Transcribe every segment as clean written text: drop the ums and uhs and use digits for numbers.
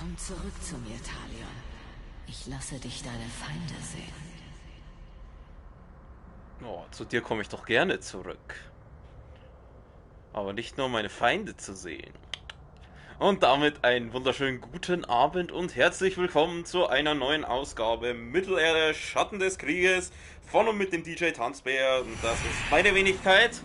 Komm zurück zu mir, Talion. Ich lasse dich deine Feinde sehen. Oh, zu dir komme ich doch gerne zurück. Aber nicht nur, um meine Feinde zu sehen. Und damit einen wunderschönen guten Abend und herzlich willkommen zu einer neuen Ausgabe Mittelerde Schatten des Krieges von und mit dem DJ Tanzbär. Und das ist meine Wenigkeit.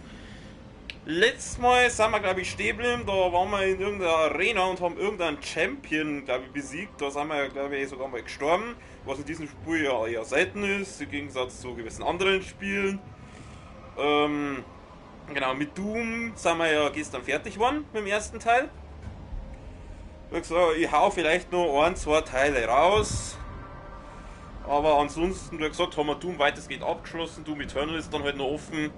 Letztes Mal sind wir, glaube ich, stehen geblieben. Da waren wir in irgendeiner Arena und haben irgendeinen Champion, glaube ich, besiegt. Da sind wir, glaube ich, sogar mal gestorben. Was in diesem Spiel ja eher selten ist, im Gegensatz zu gewissen anderen Spielen. Genau, mit Doom sind wir ja gestern fertig geworden mit dem ersten Teil. Wie gesagt, ich hau vielleicht noch ein, zwei Teile raus. Aber ansonsten, wie gesagt, haben wir Doom weitestgehend abgeschlossen. Doom Eternal ist dann halt noch offen.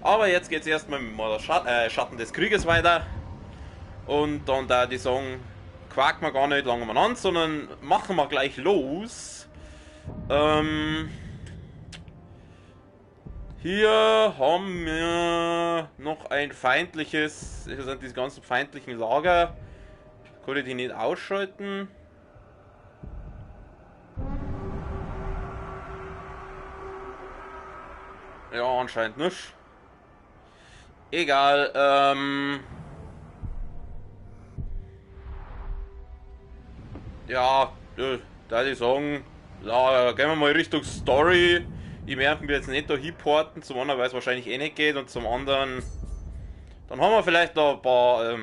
Aber jetzt geht es erstmal mit Schatten des Krieges weiter. Und dann da die sagen, quaken wir gar nicht lange mal an, sondern machen wir gleich los. Hier haben wir noch ein feindliches, hier sind diese ganzen feindlichen Lager. Kann ich die nicht ausschalten? Ja, anscheinend nicht. Egal, ja, da die sagen, ja, gehen wir mal Richtung Story. Ich merke mir jetzt nicht da hinporten, zum anderen, weil es wahrscheinlich eh nicht geht, und zum anderen, dann haben wir vielleicht noch ein paar,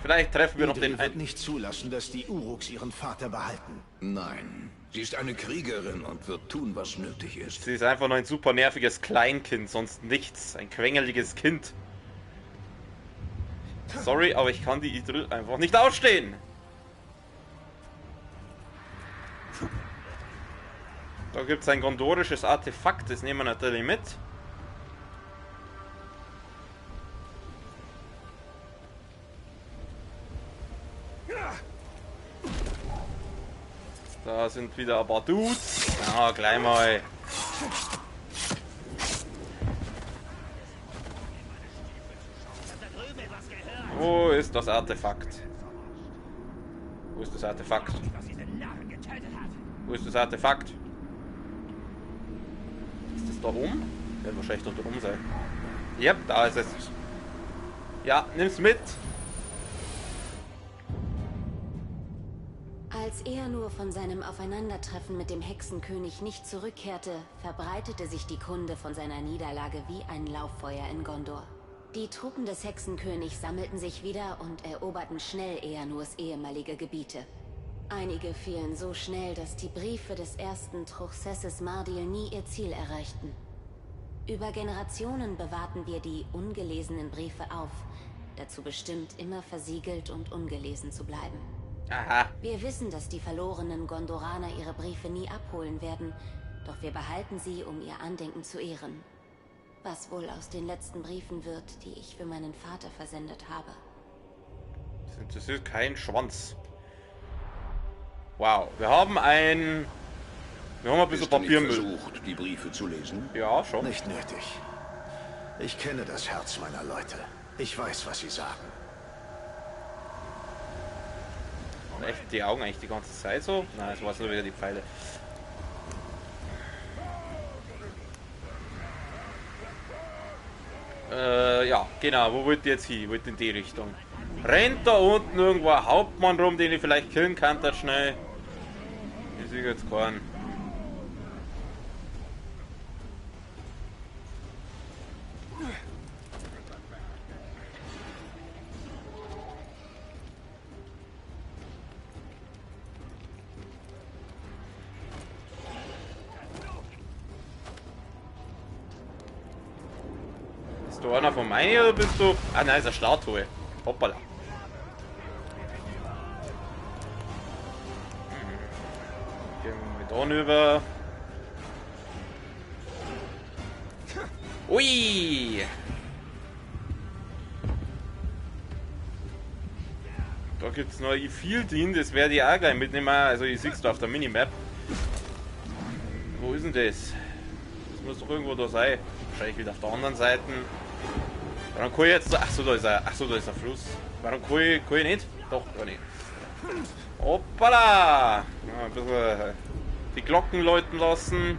vielleicht treffen wir noch den wird nicht zulassen, dass die Uruks ihren Vater behalten. Nein, sie ist eine Kriegerin und wird tun, was nötig ist. Sie ist einfach nur ein super nerviges Kleinkind, sonst nichts. Ein quengeliges Kind. Sorry, aber ich kann die Idril einfach nicht ausstehen. Da gibt es ein gondorisches Artefakt, das nehmen wir natürlich mit. Da sind wieder ein paar Dudes. Ja, gleich mal. Wo ist das Artefakt? Wo ist das Artefakt? Wo ist das Artefakt? Ist das da oben? Wird wahrscheinlich da oben sein. Ja, da ist es. Ja, nimm's mit. Als er nur von seinem Aufeinandertreffen mit dem Hexenkönig nicht zurückkehrte, verbreitete sich die Kunde von seiner Niederlage wie ein Lauffeuer in Gondor. Die Truppen des Hexenkönigs sammelten sich wieder und eroberten schnell Eärnurs ehemalige Gebiete. Einige fielen so schnell, dass die Briefe des ersten Truchsesses Mardil nie ihr Ziel erreichten. Über Generationen bewahrten wir die ungelesenen Briefe auf, dazu bestimmt, immer versiegelt und ungelesen zu bleiben. Aha. Wir wissen, dass die verlorenen Gondoraner ihre Briefe nie abholen werden, doch wir behalten sie, um ihr Andenken zu ehren. Was wohl aus den letzten Briefen wird, die ich für meinen Vater versendet habe. Das ist kein Schwanz. Wow, wir haben ein bisschen Papiermüll. Versucht, die Briefe zu lesen? Ja, schon. Nicht nötig. Ich kenne das Herz meiner Leute. Ich weiß, was sie sagen. Echt die Augen eigentlich die ganze Zeit so? Nein, es war nur wieder die Pfeile. Ja, genau, wo wollt ihr jetzt hin? Wollt in die Richtung? Rennt da unten irgendwo ein Hauptmann rum, den ich vielleicht killen kann, das schnell? Ich sehe jetzt keinen. Bist du einer von meinen oder bist du... Ah nein, ist eine Statue. Hoppala. Gehen wir mit rüber. Ui! Da gibt es noch viel drin, das werde ich auch gleich mitnehmen. Also ich sehe es da auf der Minimap. Wo ist denn das? Das muss doch irgendwo da sein. Wahrscheinlich wieder auf der anderen Seite. Warum kann ich jetzt... Achso, da ist ein Fluss. Warum kann ich nicht? Doch, gar nicht. Hoppala! Ja, ein bisschen die Glocken läuten lassen.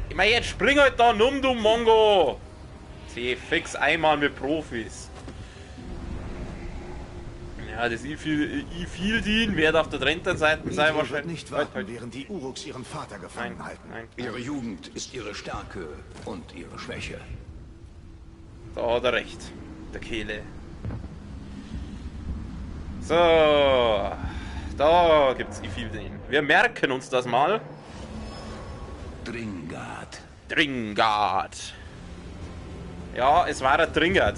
Ich meine, jetzt spring halt da um, du Mongo! Sieh fix einmal mit Profis. Ja, das Ifildin wird auf der Trentern-Seite sein Idril wird wahrscheinlich. nicht warten, während die Uruks ihren Vater gefangen halten. Nein. Ihre Jugend ist ihre Stärke und ihre Schwäche. Da hat er recht. Der Kehle. So. Da gibt's Ifildin. Wir merken uns das mal. Dringard. Dringard. Ja, es war ein Dringard.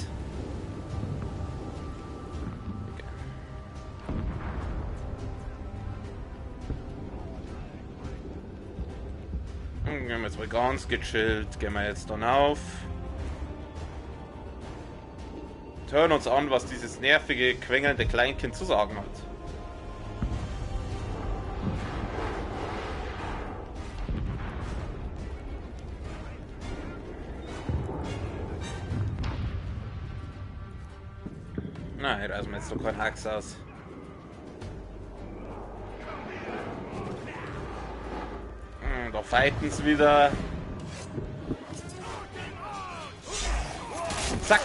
Gehen wir jetzt mal ganz gechillt. Gehen wir jetzt dann auf. Und hören uns an, was dieses nervige, quengelnde Kleinkind zu sagen hat. Na, hier reißen wir jetzt doch kein Hax aus. Da fighten sie wieder. Zack.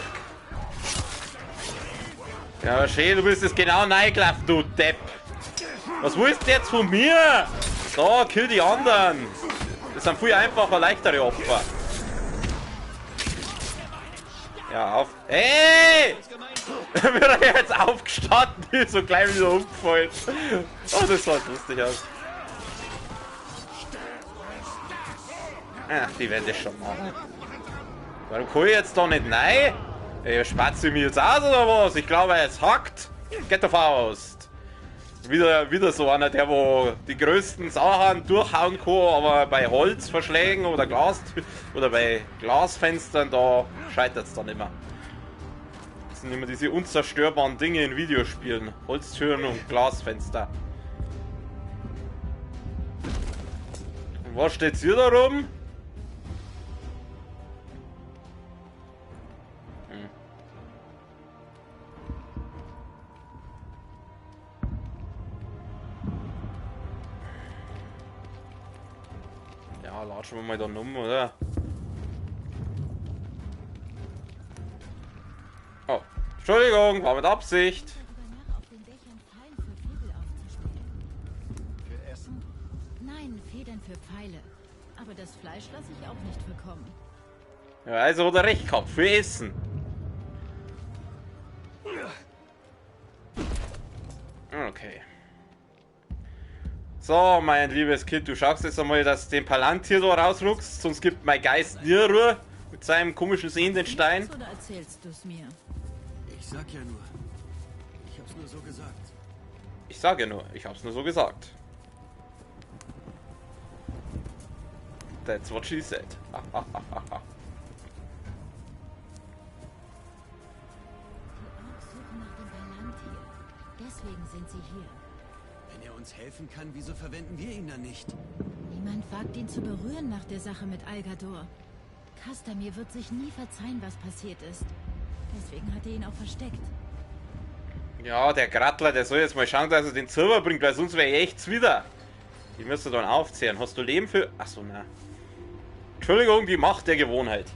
Ja, schön, du bist es genau reingelaufen, du Depp. Was willst du jetzt von mir? Da, kill die anderen. Das sind viel einfacher, leichtere Opfer. Ja, auf. Hey! Wird er jetzt aufgestanden, ist so gleich wieder umgefallen. Oh, das sah lustig aus. Ach, die werden das schon machen. Warum kann ich jetzt da nicht rein? Spatze ich mir jetzt aus oder was? Ich glaube, er ist hackt. Geht auf Faust. Wieder so einer, der wo die größten Sachen durchhauen kann, aber bei Holzverschlägen oder bei Glasfenstern, da scheitert es dann immer. Das sind immer diese unzerstörbaren Dinge in Videospielen. Holztüren und Glasfenster. Und was steht's hier da rum? Ja, latschen wir mal da um, oder? Oh, Entschuldigung, war mit Absicht. Für Essen? Nein, Federn für Pfeile. Aber das Fleisch lasse ich auch nicht bekommen. Ja, also hat er recht gehabt, für Essen. Okay. So, mein liebes Kind, du schaust jetzt einmal, dass du den Palantir da rausruckst, sonst gibt mein Geist nie Ruhe mit seinem komischen sehenden Stein. Oder erzählst du es mir? Ich sag ja nur. Ich hab's nur so gesagt. Ich sage nur, ich hab's nur so gesagt. That's what she said. Suchen nach dem Palantir. Deswegen sind sie hier. Wenn er uns helfen kann, wieso verwenden wir ihn dann nicht? Niemand wagt ihn zu berühren nach der Sache mit Algador. Castamir wird sich nie verzeihen, was passiert ist. Deswegen hat er ihn auch versteckt. Ja, der Grattler, der soll jetzt mal schauen, dass er den Silber bringt, weil sonst wäre ich echt wieder. Die müsste dann aufzehren. Hast du Leben für... Achso, na. Entschuldigung, die Macht der Gewohnheit.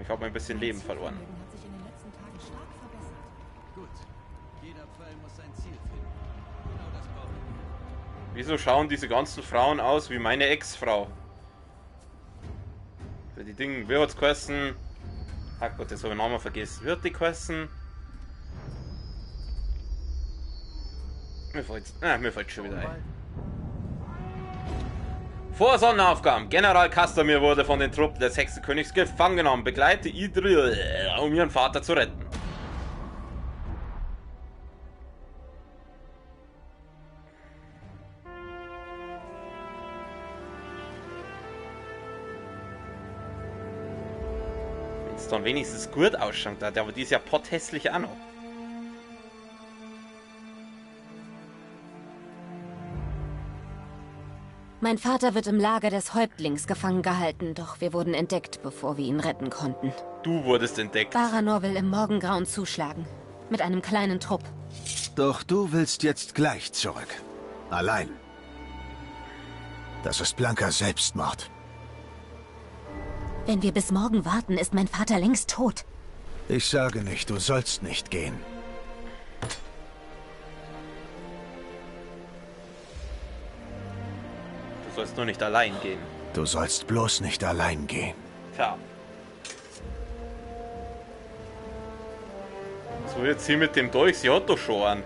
Ich habe ein bisschen Leben verloren. Hat sich in den letzten Tagen stark verbessert. Gut. Jeder Pfeil muss sein Ziel finden. Genau das brauchen wir. Wieso schauen diese ganzen Frauen aus wie meine Ex-Frau? Für die Dinge, wie hat's geheißen? Ach Gott, jetzt habe ich den Namen vergessen. Wie hat die geheißen? Mir fällt schon wieder ein. Vor Sonnenaufgang. General Castamir wurde von den Truppen des Hexenkönigs gefangen genommen. Begleite Idril, um ihren Vater zu retten. Wenn es dann wenigstens gut ausschaut, aber die ist ja potthässlich auch noch. Mein Vater wird im Lager des Häuptlings gefangen gehalten, doch wir wurden entdeckt, bevor wir ihn retten konnten. Du wurdest entdeckt. Baranor will im Morgengrauen zuschlagen. mit einem kleinen Trupp. Doch du willst jetzt gleich zurück. Allein. Das ist blanker Selbstmord. Wenn wir bis morgen warten, ist mein Vater längst tot. Ich sage nicht, du sollst nicht gehen. Du sollst nur nicht allein gehen. Du sollst bloß nicht allein gehen. Tja. So, jetzt hier mit dem Dolch, sie hat doch schon an.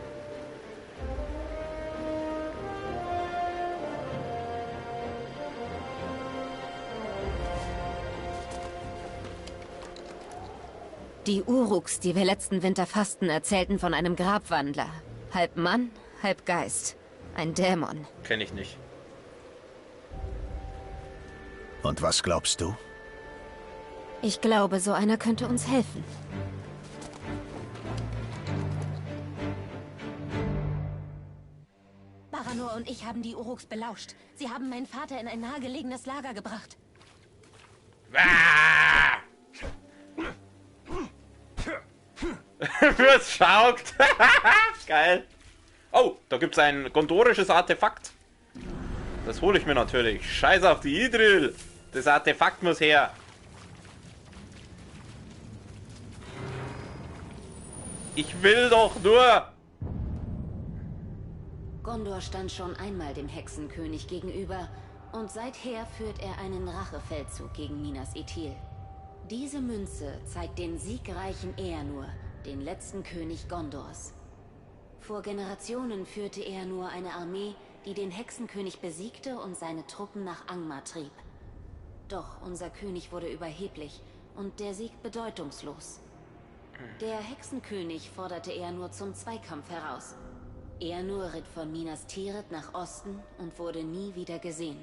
Die Uruks, die wir letzten Winter fassten, erzählten von einem Grabwandler. Halb Mann, halb Geist. Ein Dämon. Kenn ich nicht. Und was glaubst du? Ich glaube, so einer könnte uns helfen. Baranor und ich haben die Uruks belauscht. Sie haben meinen Vater in ein nahegelegenes Lager gebracht. Wird's schaukt. Geil. Oh, da gibt's ein gondorisches Artefakt. Das hole ich mir natürlich. Scheiß auf die Idril. Das Artefakt muss her. Ich will doch nur. Gondor stand schon einmal dem Hexenkönig gegenüber und seither führt er einen Rachefeldzug gegen Minas Ithil. Diese Münze zeigt den siegreichen Eanur, den letzten König Gondors. Vor Generationen führte Eanur eine Armee, die den Hexenkönig besiegte und seine Truppen nach Angmar trieb. Doch unser König wurde überheblich und der Sieg bedeutungslos. Der Hexenkönig forderte Eanur zum Zweikampf heraus. Eanur ritt von Minas Tirith nach Osten und wurde nie wieder gesehen.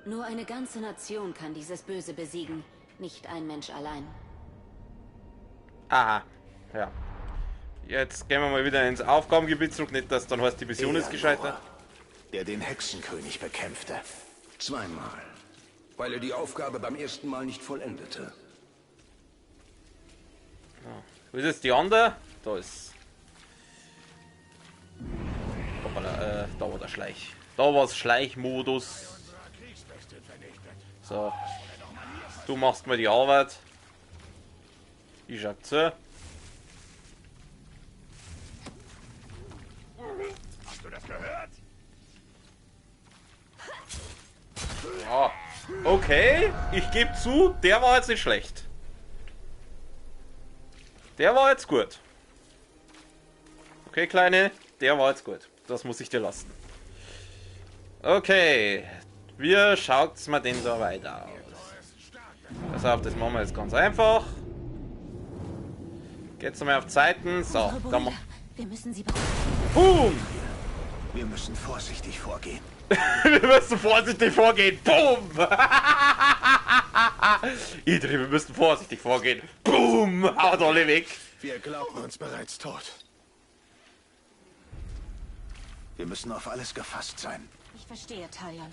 Nur eine ganze Nation kann dieses Böse besiegen, nicht ein Mensch allein. Aha. Ja. Jetzt gehen wir mal wieder ins Aufgabengebiet zurück. Nicht, dass dann heißt, die Mission ist gescheitert. Der den Hexenkönig bekämpfte. Zweimal. Weil er die Aufgabe beim ersten Mal nicht vollendete. Wo ist jetzt die andere? Da ist. Hoppala, da war der Schleich. Da war das Schleichmodus. So. Du machst mal die Arbeit. Ich schau zu. Hast du das gehört? Ja. Okay, ich gebe zu, der war jetzt nicht schlecht. Der war jetzt gut. Okay, Kleine, der war jetzt gut. Das muss ich dir lassen. Okay, wir schaut's mal den da weiter aus. Pass auf, das machen wir jetzt ganz einfach. Geht's nochmal auf Zeiten. So, da machen Wir müssen sie Boom! Wir müssen vorsichtig vorgehen. Wir müssen vorsichtig vorgehen. Boom! Idri, wir müssen vorsichtig vorgehen. Boom! Haut alle weg. Wir glauben uns bereits tot. Wir müssen auf alles gefasst sein. Ich verstehe, Talion.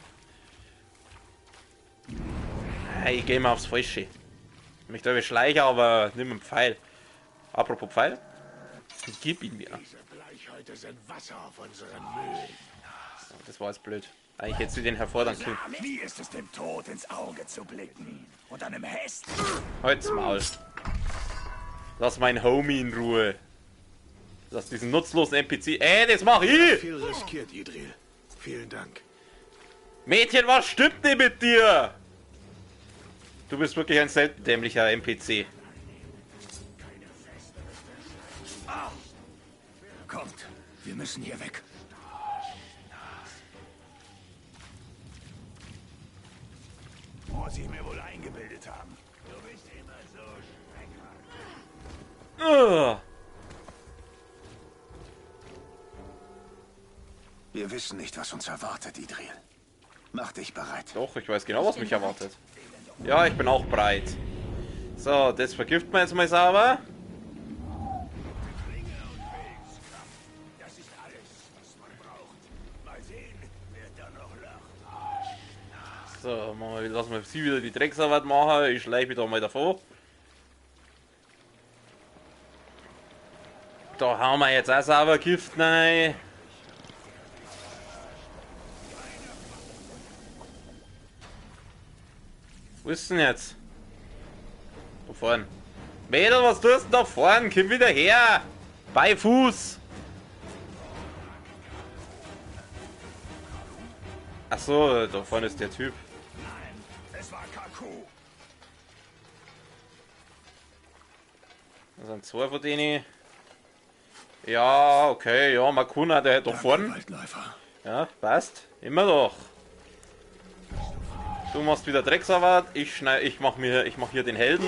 Ich gehe mal aufs Frische. Ich möchte aber schleichen, aber nimm einen Pfeil. Apropos Pfeil. Gib ihn mir. Diese Bleichhäute sind Wasser auf unseren Mühlen. Das war jetzt blöd. Eigentlich hätte sie den herfordern können. Wie ist es dem Tod ins Auge zu blicken? Und einem Hest? Halt's Maul. Lass meinen Homie in Ruhe. Lass diesen nutzlosen NPC. Das mach ich! Viel riskiert, Idril. Vielen Dank. Mädchen, was stimmt denn mit dir? Du bist wirklich ein selten dämlicher NPC. Kommt, wir müssen hier weg. Muss ich mir wohl eingebildet haben. Du bist immer so schreckhaft. Wir wissen nicht, was uns erwartet, Idril. Mach dich bereit. Doch, ich weiß genau, was mich erwartet. Ja, ich bin auch bereit. So, das vergiften wir jetzt mal sauber. Das ist alles, was man braucht. Mal sehen, wer da noch lacht. So, lassen wir sie wieder die Drecksarbeit machen. Ich schleiche wieder mal davor. Da haben wir jetzt auch sauber Gift rein. Wo ist denn jetzt? Da vorne. Mädel, was tust du da vorne? Komm wieder her! Bei Fuß! Ach so, da vorne ist der Typ. Nein, es war Kaku. Da sind zwei von denen. Ja, okay, ja, Makuna, der da vorne. Waldläufer. Ja, passt. Immer doch. Du machst wieder Drecksarbeit, ich mach hier den Helden.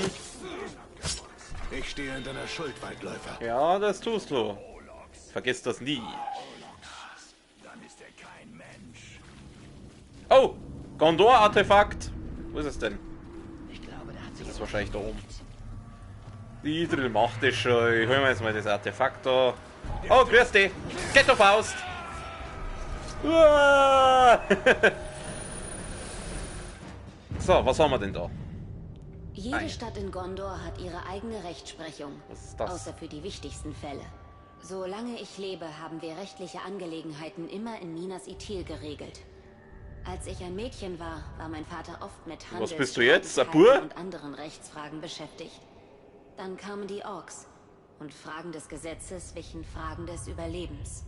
Ich stehe in deiner Schuld, Waldläufer. Ja, das tust du. Vergiss das nie. Dann ist er kein Mensch. Oh! Gondor-Artefakt! Wo ist es denn? Ich glaube, der hat sich Das ist wahrscheinlich da oben. Die Idril macht das schon. Ich hol mir jetzt mal das Artefakt da. Oh, grüß dich! Ghetto-Faust! Uah! So, was haben wir denn da? Jede Stadt in Gondor hat ihre eigene Rechtsprechung. Was ist das? Außer für die wichtigsten Fälle. Solange ich lebe, haben wir rechtliche Angelegenheiten immer in Minas Ithil geregelt. Als ich ein Mädchen war, war mein Vater oft mit Was bist du jetzt, Handelsstreitigkeiten Abur? und anderen Rechtsfragen beschäftigt. Dann kamen die Orks und Fragen des Gesetzes wichen Fragen des Überlebens.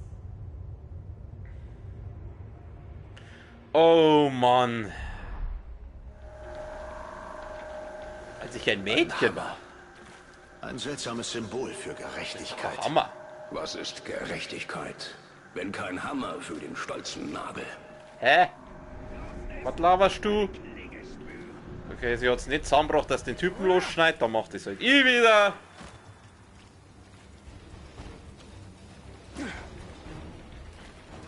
Oh Mann. Als ich ein Mädchen war. Ein seltsames Symbol für Gerechtigkeit. Hammer. Was ist Gerechtigkeit, wenn kein Hammer für den stolzen Nagel? Hä? Was laberst du? Okay, sie hat es nicht zusammengebracht, dass den Typen losschneidet, dann macht es halt ich wieder.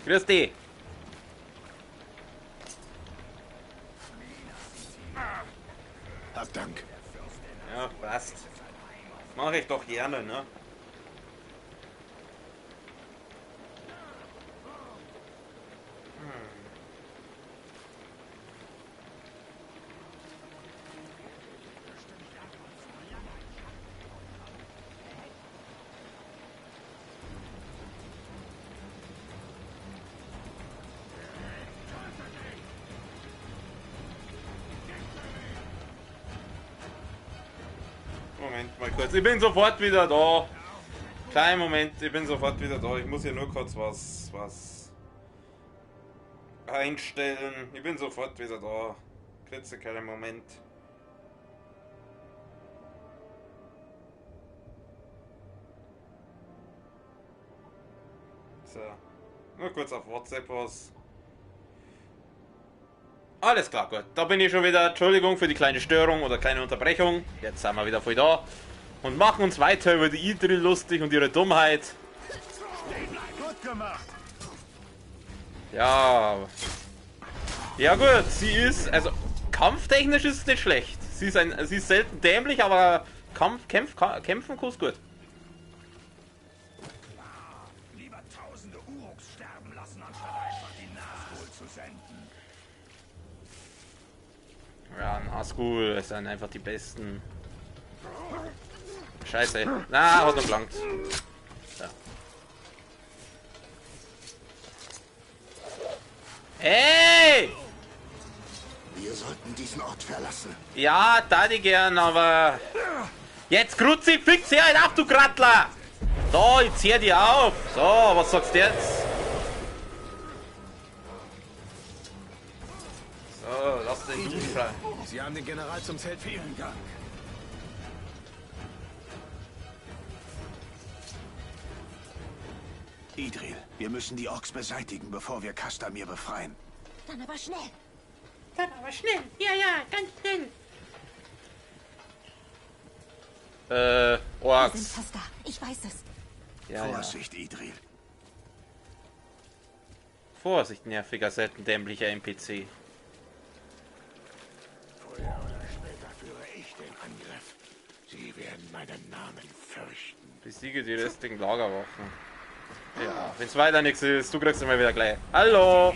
Grüß dich. Hab Dank. Ja, passt. Mache ich doch gerne, ne? Moment mal kurz, ich bin sofort wieder da. Kleinen Moment, ich bin sofort wieder da. Ich muss hier nur kurz was einstellen. Ich bin sofort wieder da. Klitzekleinen Moment. So, nur kurz auf WhatsApp was. Alles klar, gut. Da bin ich schon wieder. Entschuldigung für die kleine Störung oder kleine Unterbrechung. Jetzt sind wir wieder voll da. Und machen uns weiter über die Idril lustig und ihre Dummheit. Gut gemacht. Ja. Ja gut, sie ist, also kampftechnisch ist es nicht schlecht. Sie ist selten dämlich, aber kämpfen ist gut. Lieber tausende Uruks sterben lassen, anstatt einfach die Nazgul zu senden. Ja, Nazgul sind einfach die besten. Scheiße. Na, hat er blankt. Ja. Hey! Wir sollten diesen Ort verlassen. Ja, da die gern, aber... Jetzt Kruzifix her, halt auf, du Krattler! So, jetzt hör die auf! So, was sagst du jetzt? So, lass den Dude frei. Sie haben den General zum Zelt. Vielen Dank. Idril, wir müssen die Orks beseitigen, bevor wir Castamir befreien. Dann aber schnell! Dann aber schnell. Ja, ganz schnell. Wir sind Orks. fast da. Ich weiß es. Ja. Vorsicht, Idril. Vorsicht, nerviger, selten dämlicher NPC. Früher oder später führe ich den Angriff. Sie werden meinen Namen fürchten. Besiege die restlichen Lagerwachen. Ja, wenn's weiter nichts ist, du kriegst immer wieder gleich. Hallo!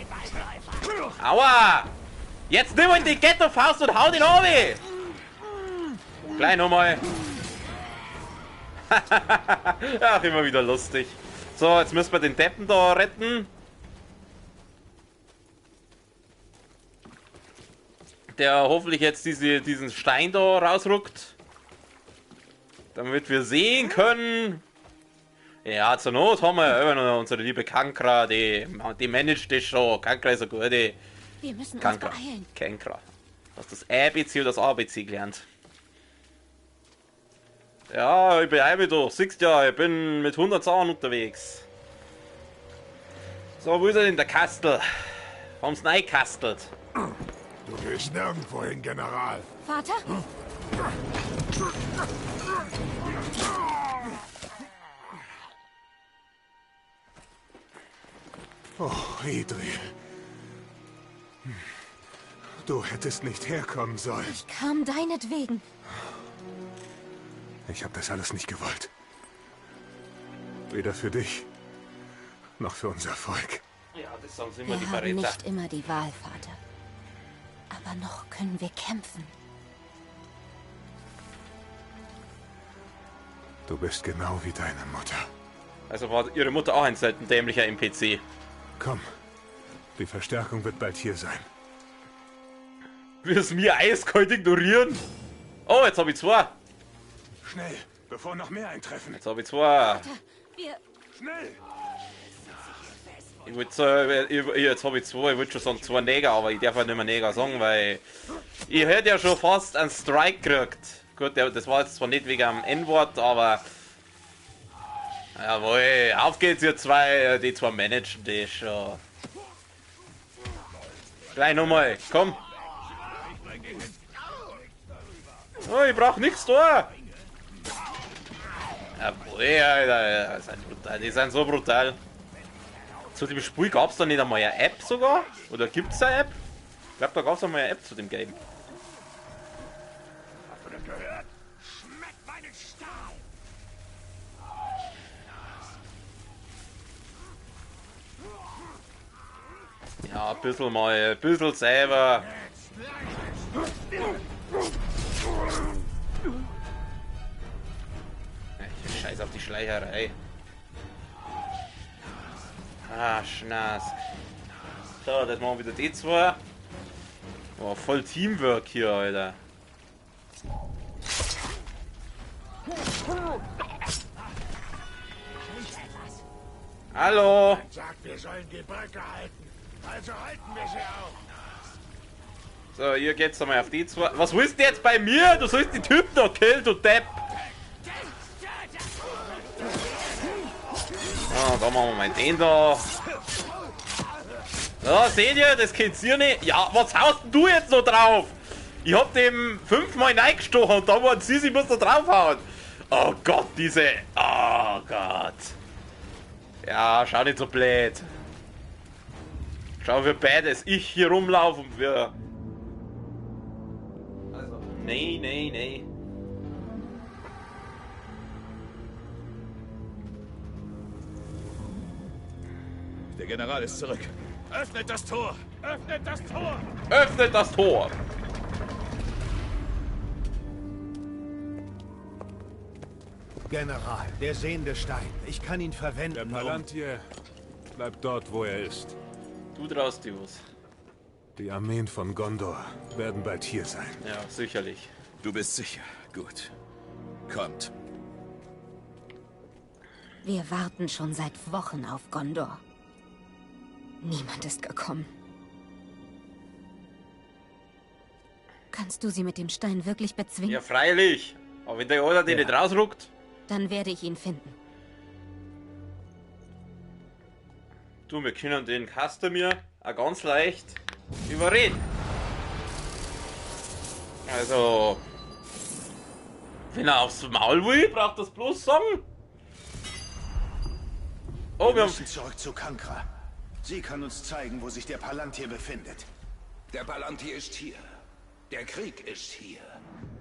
Aua! Jetzt nimm ihn die Ghetto-Faust und hau den Hobby! Gleich nochmal. Ach, immer wieder lustig. So, jetzt müssen wir den Deppen da retten. Der hoffentlich jetzt diesen Stein da rausruckt. Damit wir sehen können. Ja, zur Not haben wir immer noch unsere liebe Kankra, die managt das schon. Kankra ist eine gute. Wir müssen uns Kankra. beeilen. Kankra. Du hast das ABC und das ABC gelernt. Ja, ich beeile mich doch. Siehst ja, ich bin mit 100 Zahlen unterwegs. So, wo ist er denn, der Kastel? Haben's neikastelt. Du gehst nirgendwo hin, General. Vater? Oh, Idril. Du hättest nicht herkommen sollen. Ich kam deinetwegen. Ich habe das alles nicht gewollt. Weder für dich, noch für unser Volk. Ja, das sagen sie immer, die Wir haben Verräter. nicht immer die Wahl, Vater. Aber noch können wir kämpfen. Du bist genau wie deine Mutter. Also war ihre Mutter auch ein selten dämlicher NPC. Komm, die Verstärkung wird bald hier sein. Wirst mir eiskalt ignorieren? Oh, jetzt habe ich zwei. Schnell, bevor noch mehr eintreffen. Jetzt habe ich zwei. Wir... Schnell! Ich wollte jetzt habe ich zwei, ich wollte schon sagen zwei Neger, aber ich darf halt nicht mehr Neger sagen, weil ich hätte ja schon fast einen Strike gekriegt. Gut, das war jetzt zwar nicht wegen am N-Wort, aber jawohl, auf geht's ihr zwei, die zwei managen das schon. Gleich nochmal, komm. Oh, ich brauch nichts da. Jawohl, Alter, die sind so brutal. Zu dem Spiel gab es da nicht einmal eine App sogar? Oder gibt es eine App? Ich glaube, da gab es einmal eine App zu dem Game. Hast du das gehört? Schmeckt meinen Stahl! Ja, ein bisschen selber. Scheiß auf die Schleicherei. Ah, Schnaß. So, das machen wir wieder die zwei. Oh, voll Teamwork hier, Alter. Hallo. Man sagt, wir sollen die Brücke halten. Also halten wir sie auch. So, hier geht's einmal auf die zwei. Was willst du jetzt bei mir? Du sollst die Typen doch killen, du Depp. Ah, da machen wir mal den da. Ja, seht ihr, das kennt ihr nicht. Ja, was haust denn du jetzt noch drauf? Ich hab dem 5-mal reingestochen und da waren sie muss da draufhauen. Oh Gott, diese... Oh Gott. Ja, schau nicht so blöd. Schau, wie beides ich hier rumlaufe und wir... Also, nee, nee, nee. Der General ist zurück. Öffnet das Tor! Öffnet das Tor! Öffnet das Tor! General, der sehende Stein. Ich kann ihn Der verwenden, Palantir bleibt dort, wo er ist. Du traust dir was. Die Armeen von Gondor werden bald hier sein. Ja, sicherlich. Du bist sicher. Gut. Kommt. Wir warten schon seit Wochen auf Gondor. Niemand ist gekommen. Kannst du sie mit dem Stein wirklich bezwingen? Ja, freilich. Aber wenn der Oder den nicht rausruckt, Dann werde ich ihn finden. du, wir können den Castamir auch ganz leicht überreden. Also, wenn er aufs Maul will, braucht das bloß sagen. Oh, Wir wir haben... müssen zurück zu Kankra. Sie kann uns zeigen, wo sich der Palantir befindet. Der Palantir ist hier. Der Krieg ist hier.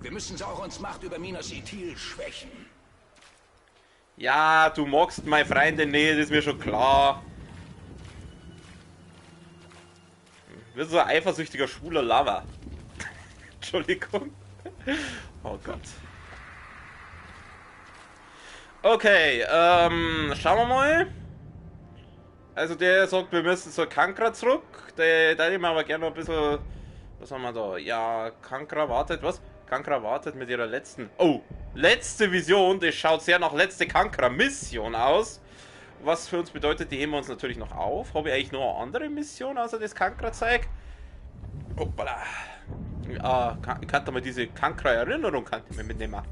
Wir müssen Saurons Macht über Minas Ithil schwächen. Ja, du magst meine Freundin nicht, das ist mir schon klar. Du bist so ein eifersüchtiger, schwuler Lover. Entschuldigung. Oh Gott. Okay, schauen wir mal. Also der sagt, wir müssen zur Kankra zurück. Der nehmen wir aber gerne noch ein bisschen... Was haben wir da? Ja, Kankra wartet, was? Kankra wartet mit ihrer letzten... Oh, letzte Vision. Das schaut sehr nach letzte Kankra-Mission aus. Was für uns bedeutet, die heben wir uns natürlich noch auf. Habe ich eigentlich noch eine andere Mission außer das Kankra-Zeug? Hoppala. Ich kann mal diese Kankra-Erinnerung mitnehmen.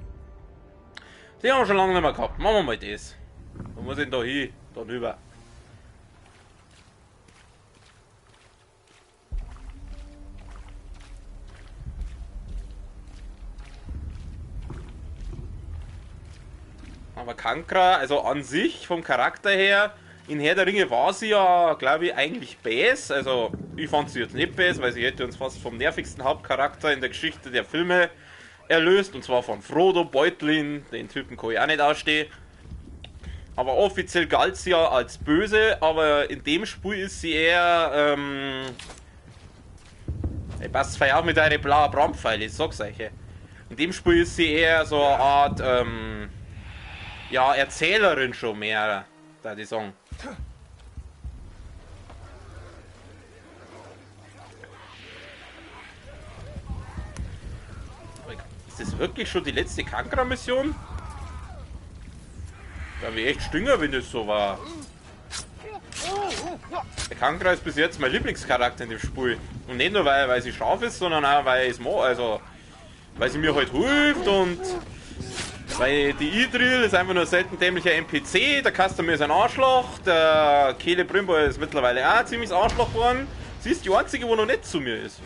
Die haben wir schon lange nicht mehr gehabt. Machen wir mal das. Wo muss ich denn da hin? Da rüber. Aber Kankra, also an sich, vom Charakter her, in Herr der Ringe war sie ja, glaube ich, eigentlich Bass. Also, ich fand sie jetzt nicht Bass, weil sie hätte uns fast vom nervigsten Hauptcharakter in der Geschichte der Filme erlöst. Und zwar von Frodo Beutlin, den Typen kann ich auch nicht ausstehen. Aber offiziell galt sie ja als böse, aber in dem Spiel ist sie eher, ich passt vielleicht auch mit einer blauen Brandpfeile, ich sag's euch. In dem Spiel ist sie eher so eine Art, ja, Erzählerin schon mehr, da die sagen. Ist das wirklich schon die letzte Kankra-Mission? Da wäre echt stünger, wenn das so war. Der Kankra ist bis jetzt mein Lieblingscharakter in dem Spiel. Und nicht nur, weil sie scharf ist, sondern auch, weil sie mir halt hilft und weil die Idril ist einfach nur ein selten dämlicher NPC, der Customer ist ein Arschloch, der Kehle Brimbo ist mittlerweile auch ziemlich Arschloch geworden. Sie ist die einzige, wo noch nicht zu mir ist.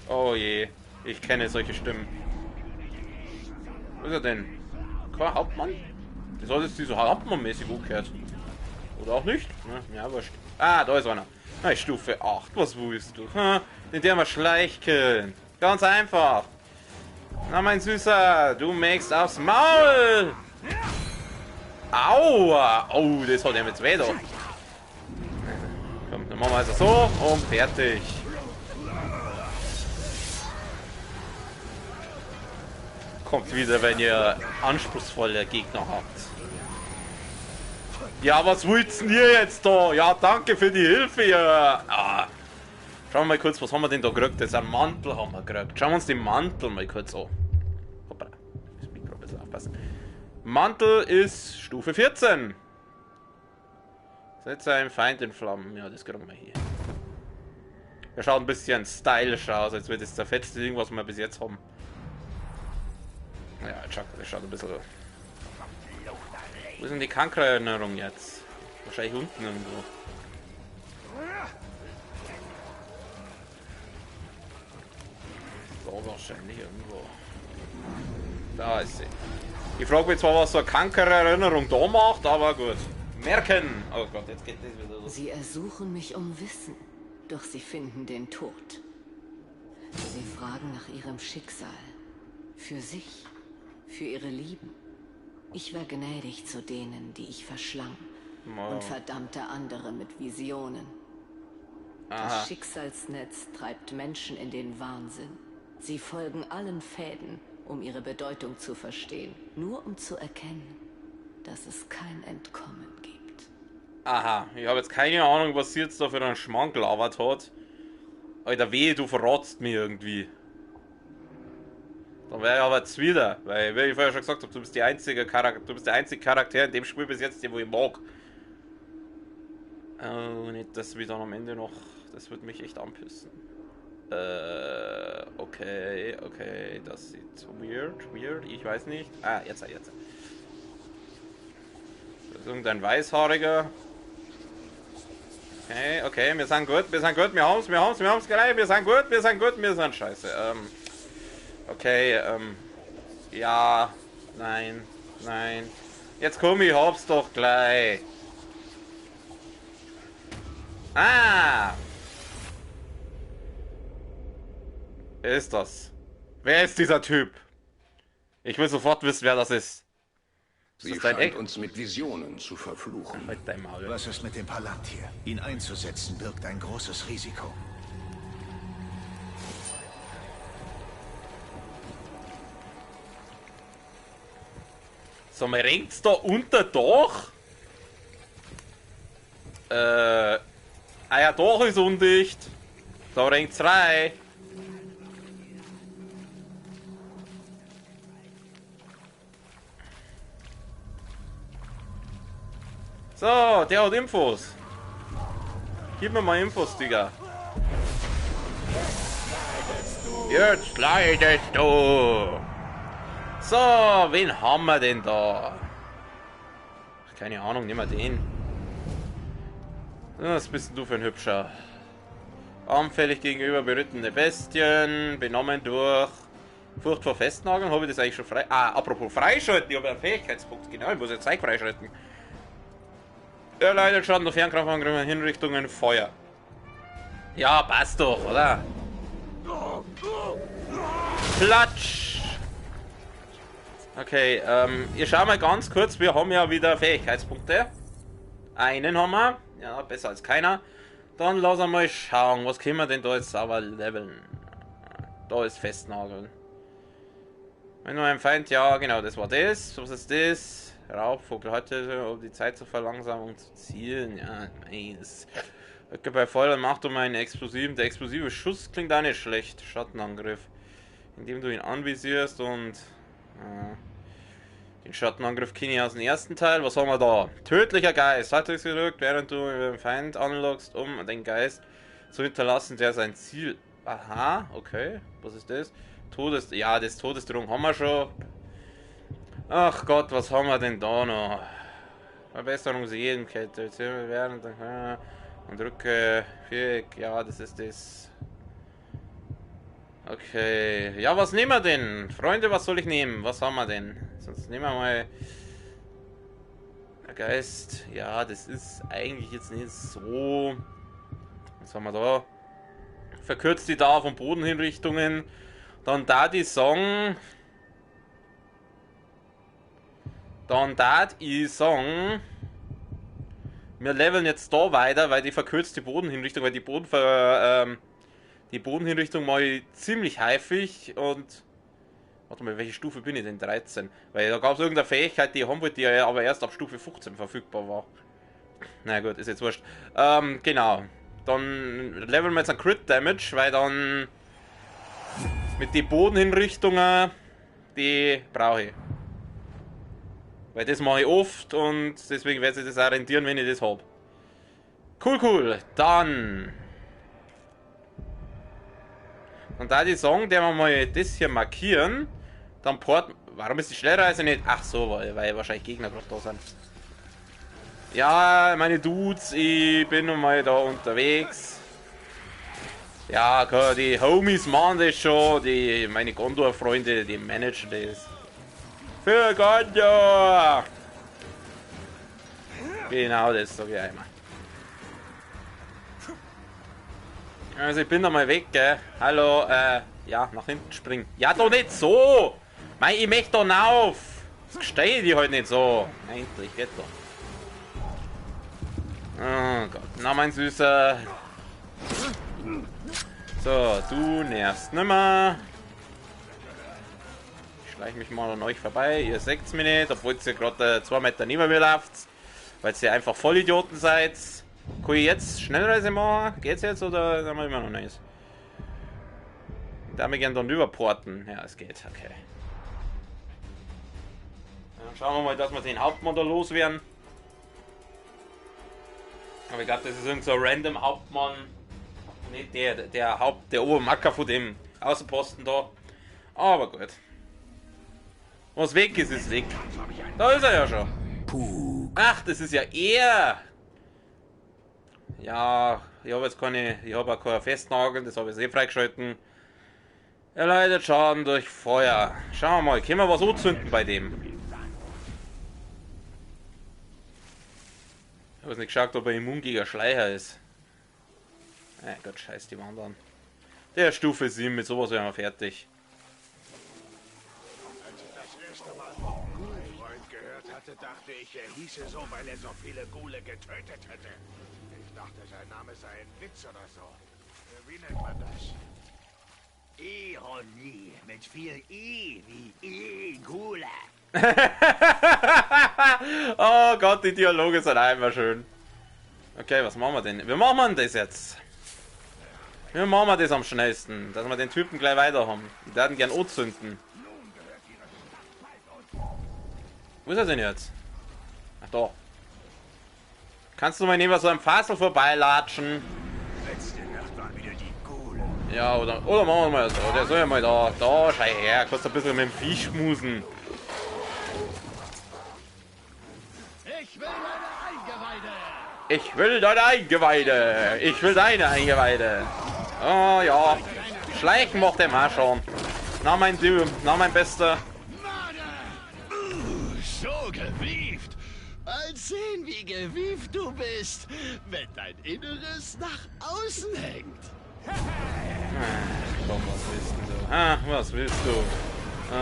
Oh je, ich kenne solche Stimmen. Wo ist er denn? Kein Hauptmann? Das hat jetzt so Hauptmann-mäßig angehört. Oder auch nicht? Ja, wurscht. Ah, da ist einer. Na, Stufe 8, was willst du? Den der mal schleichen. Ganz einfach. Na, mein Süßer, du mägst aufs Maul. Aua. Oh, das hat er mit zwei da. Komm, dann machen wir also so und fertig. Kommt wieder, wenn ihr anspruchsvolle Gegner habt. Ja, was wollt's denn ihr jetzt da? Ja, danke für die Hilfe, ihr. Schauen wir mal kurz, was haben wir denn da gekriegt? Das ist ein Mantel haben wir gekriegt. Schauen wir uns den Mantel mal kurz an. Hoppala, das Mikro ein bisschen aufpassen. Mantel ist Stufe 14. Setze einen Feind in Flammen. Ja, das kriegen wir hier. Er schaut ein bisschen stylisch aus, als wäre das zerfetzte Ding, was wir bis jetzt haben. Ja, das schaut ein bisschen... Wo ist denn die Kankra-Erinnerung jetzt? Wahrscheinlich unten irgendwo. Da wahrscheinlich irgendwo. Da ist sie. Ich frage mich zwar, was so eine Kankra-Erinnerung da macht, aber gut. Merken! Oh Gott, jetzt geht das wieder los. Sie ersuchen mich um Wissen, doch sie finden den Tod. Sie fragen nach ihrem Schicksal. Für sich, für ihre Lieben. Ich war gnädig zu denen, die ich verschlang. Und verdammte andere mit Visionen. Das Schicksalsnetz treibt Menschen in den Wahnsinn. Sie folgen allen Fäden, um ihre Bedeutung zu verstehen. Nur um zu erkennen, dass es kein Entkommen gibt. Aha, ich habe jetzt keine Ahnung, was sie jetzt da für einen Schmarrn gelabert hat. Alter, wehe, du verratst mir irgendwie. Dann wäre ich aber jetzt wieder, weil, wie ich vorher schon gesagt habe, du bist der einzige Charakter in dem Spiel bis jetzt, den wo ich mag. Oh, nicht das wieder am Ende noch, das wird mich echt anpissen. Okay, das sieht weird, ich weiß nicht. Ah, jetzt. Das ist irgendein Weißhaariger. Okay, wir sind gut, wir haben's gleich, wir sind scheiße. Okay, ja, nein. Jetzt komm, ich hab's doch gleich. Ah! Wer ist das? Wer ist dieser Typ? Ich will sofort wissen, wer das ist. Sie scheint uns mit Visionen zu verfluchen. Mit deinem Maul. Was ist mit dem Palantir? Ihn einzusetzen birgt ein großes Risiko. So, man rennt's da unter Dach? Ja, Dach ist undicht. Da rennt's rein. So, der hat Infos. Gib mir mal Infos, Digga. Jetzt leidest du. So, wen haben wir denn da? Keine Ahnung, nehmen wir den. Was bist denn du für ein Hübscher? Anfällig gegenüber berittene Bestien, benommen durch Furcht vor Festnageln. Habe ich das eigentlich schon frei... apropos freischalten, ich habe einen Fähigkeitspunkt. Genau, ich muss jetzt Zeug freischalten. Er leidet Schaden durch Fernkraftangriffe in Hinrichtungen Feuer. Ja, passt doch, oder? Platsch! Okay, ihr schaut mal ganz kurz, wir haben ja wieder Fähigkeitspunkte. Einen haben wir. Ja, besser als keiner. Dann lass mal schauen, was können wir denn da jetzt sauber leveln. Da ist Festnageln. Wenn nur ein Feind, ja genau, das war das. Was ist das? Raubvogel hatte, um die Zeit zur Verlangsamung zu zielen. Ja, nein, das wirkt bei voller Macht um einen explosiven. Der explosive Schuss klingt auch nicht schlecht. Schattenangriff. Indem du ihn anvisierst und den Schattenangriff kenne ich aus dem ersten Teil. Was haben wir da? Tödlicher Geist. Hat es gedrückt, während du den Feind anlockst, um den Geist zu hinterlassen, der sein Ziel... Aha, okay. Was ist das? Ja, das Todesdrohung haben wir schon. Ach Gott, was haben wir denn da noch? Verbesserungsseelenkette. Während und drücke fähig. Ja, das ist das. Okay. Ja, was nehmen wir denn? Freunde, was soll ich nehmen? Was haben wir denn? Sonst nehmen wir mal... Der Geist. Ja, das ist eigentlich jetzt nicht so... Was haben wir da? Verkürzt die Dauer von Bodenhinrichtungen. Dann da die Song... wir leveln jetzt da weiter, weil die verkürzt die Bodenhinrichtung, weil die Bodenhinrichtung mache ich ziemlich häufig und... Warte mal, welche Stufe bin ich denn? 13. Weil da gab es irgendeine Fähigkeit, die ich haben wollte, die ja aber erst ab Stufe 15 verfügbar war. Na gut, ist jetzt wurscht. Genau. Dann leveln wir jetzt ein Crit Damage, weil dann mit den Bodenhinrichtungen, die brauche ich. Weil das mache ich oft und deswegen werde ich das auch rentieren, wenn ich das habe. Cool. Dann... Und da die sagen, der wir mal das hier markieren, dann porten... Warum ist die Schnellreise nicht? Ach so, weil wahrscheinlich Gegner gerade da sind. Ja, meine Dudes, ich bin nun mal da unterwegs. Ja, die Homies machen das schon, meine Gondor-Freunde, die managen das. Für Gondor! Genau das sage ich einmal. Also ich bin da mal weg, gell. Hallo, ja, nach hinten springen. Ja, doch nicht so! Mei, ich möchte doch auf! Das gestehe die halt nicht so. Endlich, geht doch. Oh Gott, na mein Süßer. So, du nervst nimmer. Ich schleiche mich mal an euch vorbei. Ihr seht's mir nicht, obwohl ihr gerade 2 Meter neben mir lauft. Weil ihr einfach Vollidioten seid. Kann ich jetzt Schnellreise machen? Geht's jetzt oder sind wir immer noch nicht? Da wir gerne dann rüberporten. Ja, es geht, okay. Dann schauen wir mal, dass wir den Hauptmann da loswerden. Aber ich glaube, das ist irgend so ein random Hauptmann. Nicht der Obermacker von dem Außenposten da. Aber gut. Was weg ist, ist weg. Da ist er ja schon. Ach, das ist ja er. Ja, ich habe jetzt ich habe auch keine Festnageln, das habe ich freigeschalten. Er leidet Schaden durch Feuer. Schauen wir mal, können wir was anzünden bei dem? Ich habe nicht geschaut, ob er immun gegen Schleicher ist. Mein Gott, scheiß die Wand an. Der Stufe 7, mit sowas wären wir fertig. Als ich das erste Mal von meinem Freund gehört hatte, dachte ich, er hieße so, weil er so viele Ghule getötet hätte. Ich dachte, sein Name sei ein Witz oder so. Wie nennt man das? Ironie. Mit viel I wie Igula. Oh Gott, die Dialoge sind einfach schön. Okay, was machen wir denn? Wie machen wir denn das jetzt? Wie machen wir das am schnellsten? Dass wir den Typen gleich weiter haben. Wir werden gern anzünden. Wo ist er denn jetzt? Ach, da. Kannst du mal neben so einem Fasel vorbeilatschen? Ja, oder machen wir mal so. Der soll ja mal da schau her. Kannst ein bisschen mit dem Viech schmusen. Ich will deine Eingeweide. Ich will deine Eingeweide. Oh ja. Schleichen macht der mal schon. Na mein Bester. So gewieft. Mal sehen, wie gewieft du bist, wenn dein Inneres nach außen hängt. Komm, was willst du? Was willst du?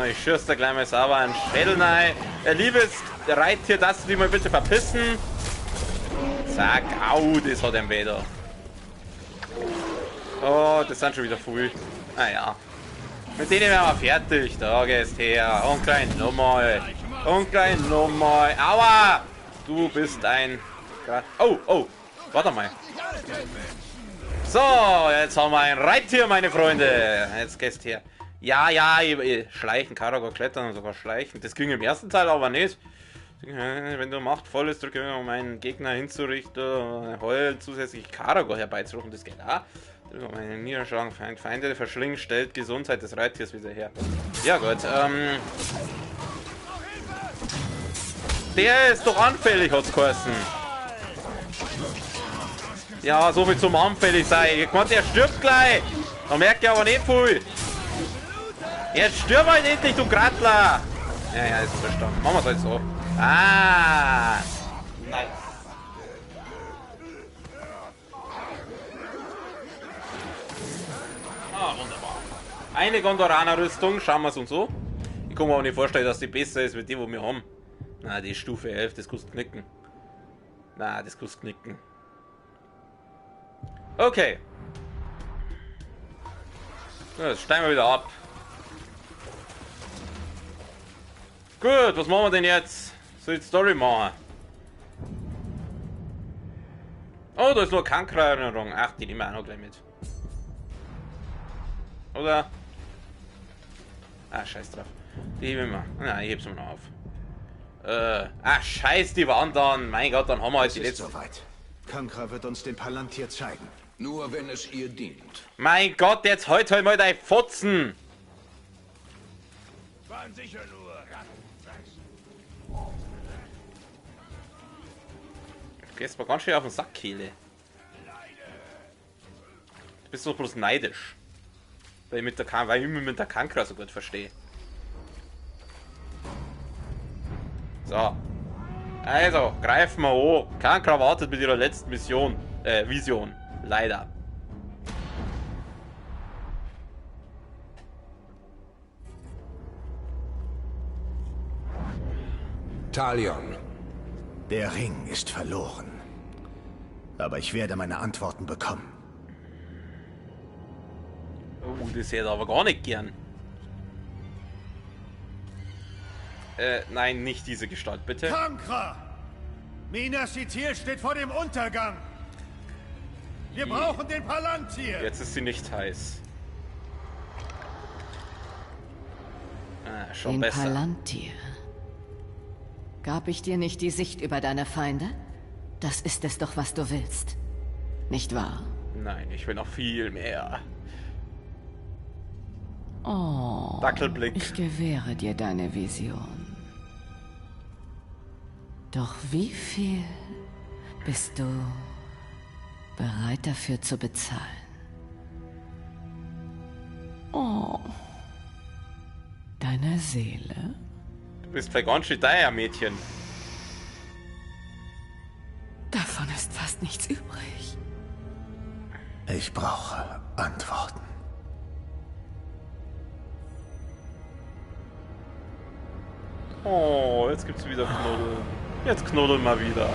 Ich schür's dir gleich mal sauber einen Schädel rein. Liebes Reittier, das die mal bitte verpissen. Zack, au, das hat ein Weder. Oh, das sind schon wieder viel. Naja. Mit denen wären wir fertig. Da gehst her. Und klein nochmal. Und gleich nochmal. Aua! Du bist ein... Oh! Warte mal. So, jetzt haben wir ein Reittier, meine Freunde. Jetzt gehst her. Ja, schleichen, Karagor klettern und sogar schleichen. Das ging im ersten Teil aber nicht. Wenn du machtvolles drücke, um einen Gegner hinzurichten, heulen zusätzlich Karagor herbeizurufen. Das geht auch. Um einen Niederschlagen Feinde verschlingen, stellt Gesundheit des Reittiers wieder her. Ja gut, der ist doch anfällig, hat's geheißen. Ja, so viel zum anfällig sein. Ich meine, der stirbt gleich. Da merkt er aber nicht viel. Jetzt stirb halt endlich, du Grattler. Ja, ist verstanden. Machen wir es halt so. Ah. Nice. Wunderbar. Eine Gondoraner-Rüstung. Schauen wir es uns so. Ich kann mir auch nicht vorstellen, dass die besser ist wie die, wo wir haben. Na, die ist Stufe 11, das kannst du knicken. Das kannst du knicken. Okay. Jetzt steigen wir wieder ab. Gut, was machen wir denn jetzt? Soll ich die Story machen? Oh, da ist nur Kankra-Erinnerung. Ach, die nehmen wir auch noch gleich mit. Oder? Scheiß drauf. Die heben wir. Nein, ich heb's mir noch auf. Scheiß, die wandern. Mein Gott, dann haben wir halt die letzte. Soweit. Kankra wird uns den Palantir zeigen. Nur wenn es ihr dient. Mein Gott, jetzt halt mal dein Fotzen. Waren sicher nur Rattenzeichen. Du gehst mal ganz schön auf den Sack, Kehle. Du bist doch bloß neidisch. Weil ich mich mit der Kankra so gut verstehe. So. Also, greifen wir an. Kankra wartet mit ihrer letzten Vision. Leider. Talion. Der Ring ist verloren. Aber ich werde meine Antworten bekommen. Oh, das hätte er aber gar nicht gern. Nein, nicht diese Gestalt, bitte. Kankra! Minas Ithil steht vor dem Untergang. Wir brauchen den Palantir. Jetzt ist sie nicht heiß. Schon Den besser. Palantir. Gab ich dir nicht die Sicht über deine Feinde? Das ist es doch, was du willst. Nicht wahr? Nein, ich will noch viel mehr. Oh, Dackelblick. ich gewähre dir deine Vision. Doch wie viel bist du bereit dafür zu bezahlen? Oh, deine Seele? Du bist vielleicht ganz schön teuer, Mädchen. Davon ist fast nichts übrig. Ich brauche Antworten. Oh, jetzt gibt's wieder Knuddeln. Jetzt knuddeln wir wieder.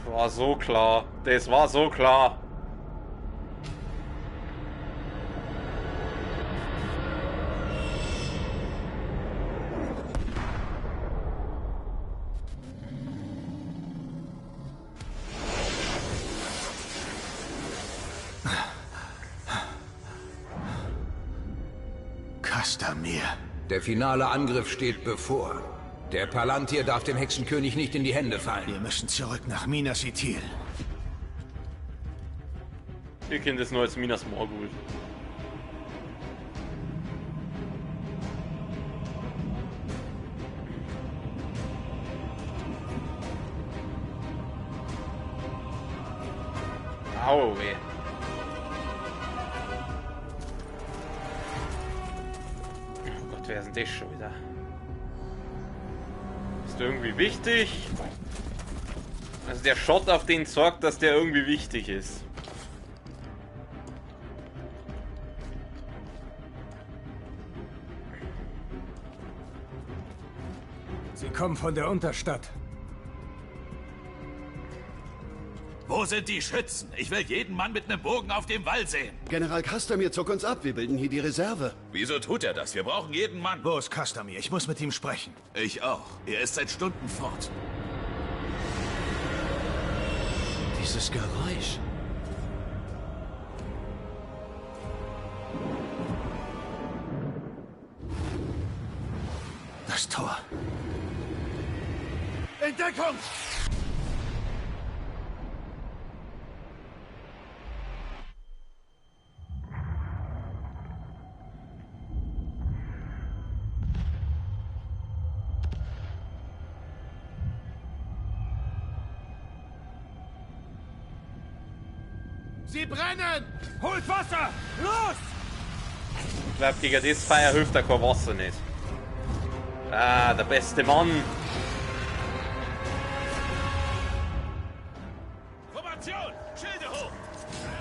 War so klar. Das war so klar. Castamir. Der finale Angriff steht bevor. Der Palantir darf dem Hexenkönig nicht in die Hände fallen. Wir müssen zurück nach Minas Ithil. Wir kennen das nur als Minas Morgul. Au, weh. Oh Gott, wer ist denn das schon wieder? Ist der irgendwie wichtig? Also der Shot auf den sorgt, dass der irgendwie wichtig ist. Sie kommen von der Unterstadt. Wo sind die Schützen? Ich will jeden Mann mit einem Bogen auf dem Wall sehen. General Castamir zog uns ab. Wir bilden hier die Reserve. Wieso tut er das? Wir brauchen jeden Mann. Wo ist Castamir? Ich muss mit ihm sprechen. Ich auch. Er ist seit Stunden fort. Dieses Geräusch. Das Tor. Entdeckung! Sie brennen! Holt Wasser! Los! Ich glaube, gegen das Feuer hilft kein Wasser nicht. Ah, der beste Mann. Formation! Schilde hoch!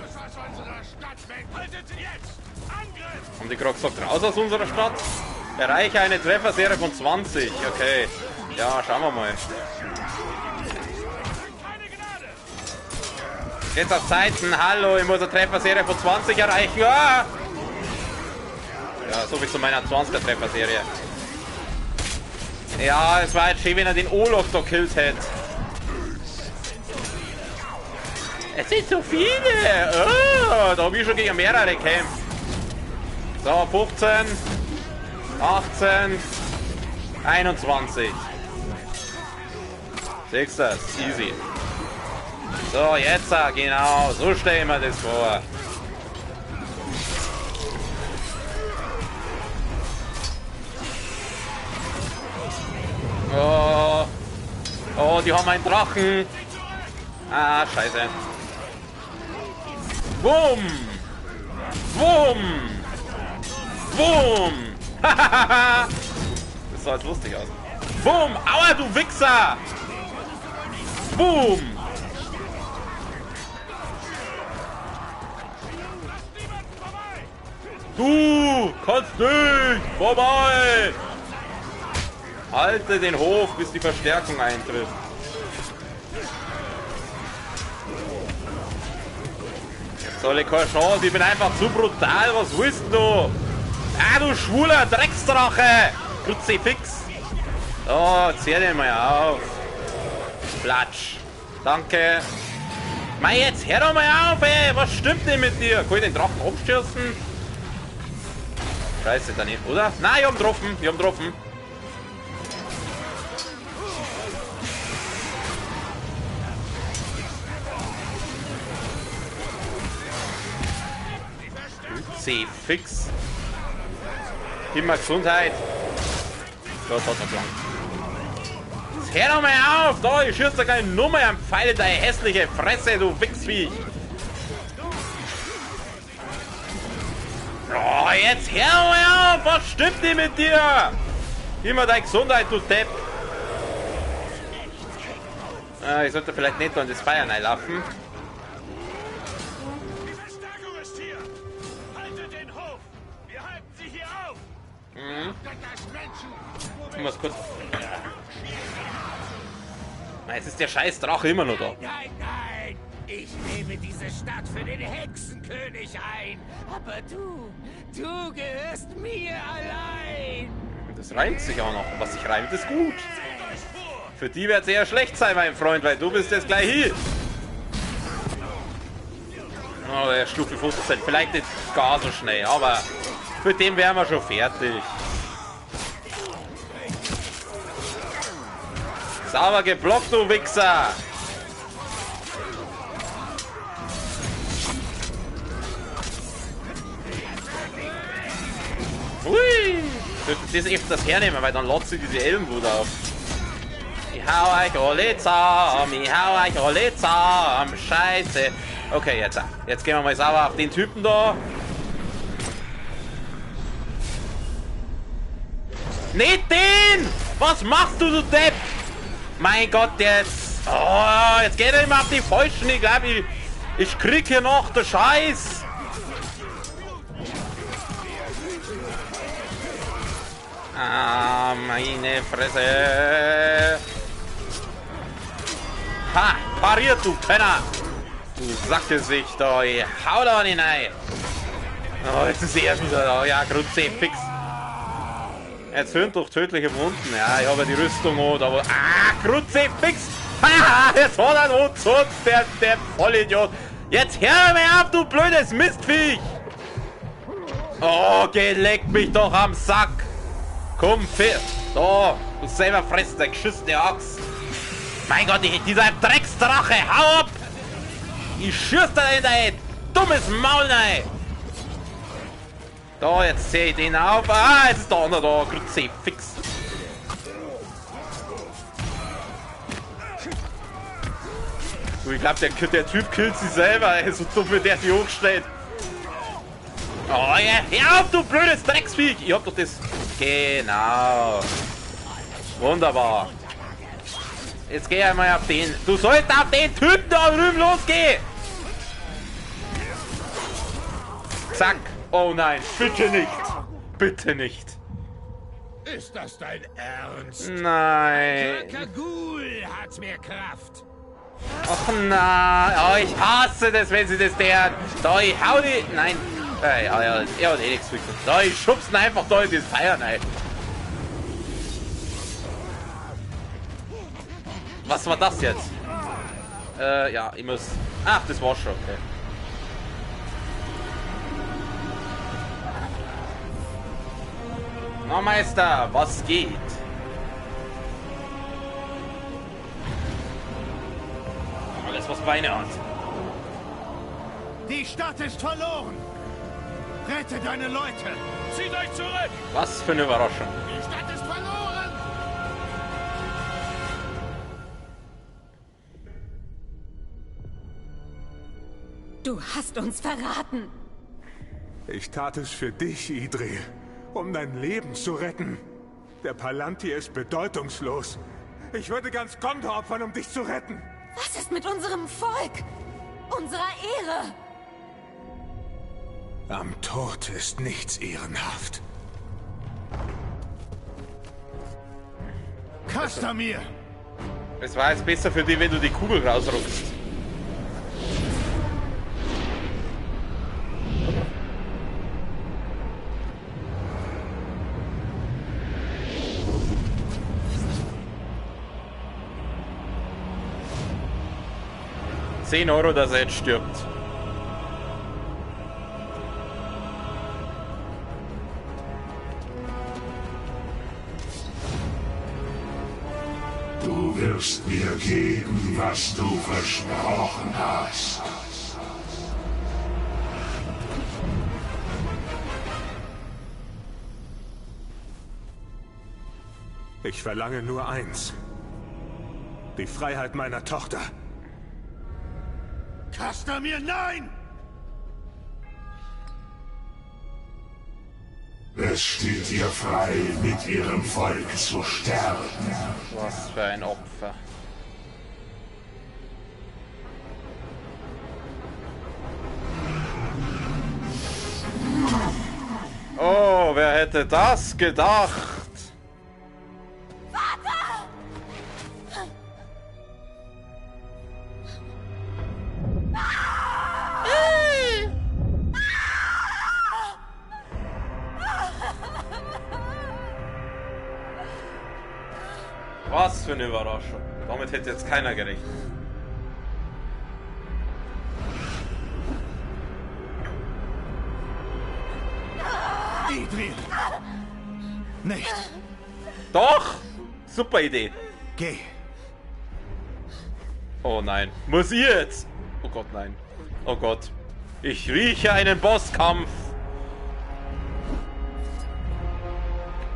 Raus aus unserer Stadt weg! Haltet sie jetzt! Angriff! Haben die gerade gesagt, raus aus unserer Stadt? Erreiche eine Trefferserie von 20. Okay. Ja, schauen wir mal. Jetzt auf Zeiten. Hallo, ich muss eine Trefferserie von 20 erreichen. Ah! Ja, so wie zu meiner 20er Trefferserie. Ja, es war jetzt schön, wenn er den Olaf da killt hätte. Es sind so viele. Oh, da habe ich schon gegen mehrere gekämpft. So, 15, 18, 21. Siehst du das? Easy. So, jetzt, genau, so stellen wir das vor. Oh, oh, die haben einen Drachen. Ah, scheiße. Boom! Boom! Boom! Das sah jetzt lustig aus. Boom! Aua, du Wichser! Boom! Du kannst nicht! Vorbei! Halte den Hof, bis die Verstärkung eintritt. Jetzt soll ich keine Chance, ich bin einfach zu brutal, was willst du? Ah, du schwuler Drecksdrache! Kruzifix! So, zieh den mal auf. Platsch. Danke. Mei, jetzt hör doch mal auf, ey! Was stimmt denn mit dir? Kann ich den Drachen abstürzen? Scheiße, daneben, oder? Nein, ich hab getroffen, C fix. Gib mal Gesundheit. So, das hat noch lang. Jetzt hör doch mal auf! Da, ich schieße da keine Nummer am Pfeil, deine hässliche Fresse, du Wichsviech! Oh, jetzt hör doch mal auf! Was stimmt denn mit dir? Gib mir deine Gesundheit, du Depp! Ah, ich sollte vielleicht nicht an das Feuer reinlaufen. Die Verstärkung ist hier! Haltet den Hof! Wir halten sie hier auf! Ich muss kurz. Jetzt ist der scheiß Drache immer noch da. Nein, nein! Ich nehme diese Stadt für den Hexenkönig ein! Aber du gehörst mir allein! Das reimt sich auch noch. Was sich reimt, ist gut. Für die wird es eher schlecht sein, mein Freund, weil du bist jetzt gleich hier. Oh, der Stufe 15. Vielleicht nicht gar so schnell, aber Mit dem wären wir schon fertig. Sauber geblockt, du Wichser! Hui! Ich sollte das öfters hernehmen, weil dann lädt sie diese Ellenwut auf. Ich hau euch alle zusammen, ich hau euch alle zusammen, scheiße. Okay, jetzt gehen wir mal sauber auf den Typen da. Nicht den! Was machst du, du Depp? Mein Gott, jetzt... Oh, jetzt geht er immer auf die Falschen. Ich glaube, ich krieg hier noch den Scheiß. Ah, meine Fresse. Ha, pariert, du Penner. Du Sackgesicht, da. Ich hau da nicht rein. Oh, jetzt ist er wieder da. Ja, Grütze, fix. Jetzt sind doch tödliche Wunden. Ja, ich habe ja die Rüstung an, aber... Ah, Grütze, fix. Haha, jetzt hat er einen Unzug, der Vollidiot. Jetzt hör mir auf, du blödes Mistviech. Oh, geleckt mich doch am Sack. Komm, Pfiff. Da, du selber frisst der geschissene Axt. Mein Gott, dieser Drecksdrache, hau ab. Ich schieß da in dein dummes Maul rein. Da, jetzt sehe ich den auf. Ah, jetzt ist der andere da. Grütze, fix. So, ich glaube, der Typ killt sich selber. Ey, so dumm wird der die hochstellt. Oh ja, hör auf, du blödes Drecksviech. Ich hab doch das... Genau. Wunderbar. Jetzt geh einmal auf den. Du sollst auf den Typen da drüben losgehen. Zack. Oh nein, bitte nicht. Bitte nicht. Ist das dein Ernst? Nein. Kagul hat mehr Kraft. Ach nein. Oh, ich hasse das, wenn sie das deren. Da, ich hau die... Nein. Ja, er hat eh nichts wirklich. Da, ich schub's ihn einfach da in das Feuer rein. Was war das jetzt? Ja, ich muss... Ach, das war schon, okay. Na, Meister, was geht? Alles, was Beine hat. Die Stadt ist verloren. Rette deine Leute. Zieht euch zurück. Was für eine Überraschung. Die Stadt ist verloren. Du hast uns verraten. Ich tat es für dich, Idril, um dein Leben zu retten. Der Palantir ist bedeutungslos. Ich würde ganz Gondor opfern, um dich zu retten. Was ist mit unserem Volk? Unserer Ehre? Am Tod ist nichts ehrenhaft. Castamir! Es war jetzt besser für dich, wenn du die Kugel rausrückst. €10, dass er jetzt stirbt. Du wirst mir geben, was du versprochen hast. Ich verlange nur eins. Die Freiheit meiner Tochter. Castamir, nein! Es steht ihr frei, mit ihrem Volk zu sterben. Was für ein Opfer. Oh, wer hätte das gedacht? Was für eine Überraschung. Damit hätte jetzt keiner gerechnet. Die Nein! Nicht! Doch! Super Idee. Geh. Oh nein. Muss ich jetzt? Oh Gott, nein. Oh Gott. Ich rieche einen Bosskampf.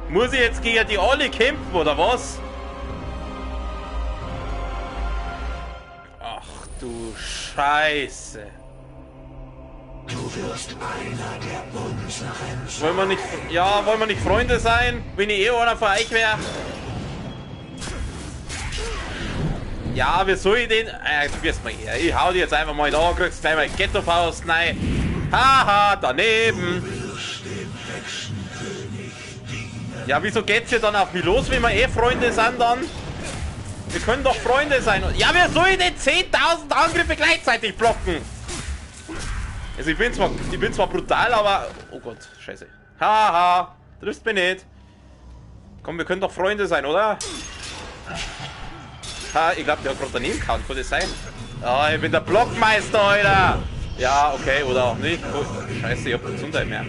Muss ich jetzt gegen die alle kämpfen, oder was? Ach du Scheiße. Du wirst einer der unseren. Wollen wir nicht... Ja, wollen wir nicht Freunde sein? Wenn ich einer von euch wäre? Ja, wie soll ich den... du wirst mal her. Ich hau dir jetzt einfach mal da, kriegst gleich mal Ghetto-Faust rein. Haha, daneben. Ja, wieso geht's hier dann auf mich los, wenn wir eh Freunde sind dann? Wir können doch Freunde sein. Ja, wie soll ich denn 10.000 Angriffe gleichzeitig blocken? Also ich bin zwar brutal, aber... Oh Gott, scheiße. Haha, triffst mich nicht. Komm, wir können doch Freunde sein, oder? Ha, ich glaube, der hat gerade daneben gehauen, kann das sein? Ah, ich bin der Blockmeister, Alter! Ja, okay, oder auch nicht. Oh, scheiße, ich hab keine Gesundheit mehr.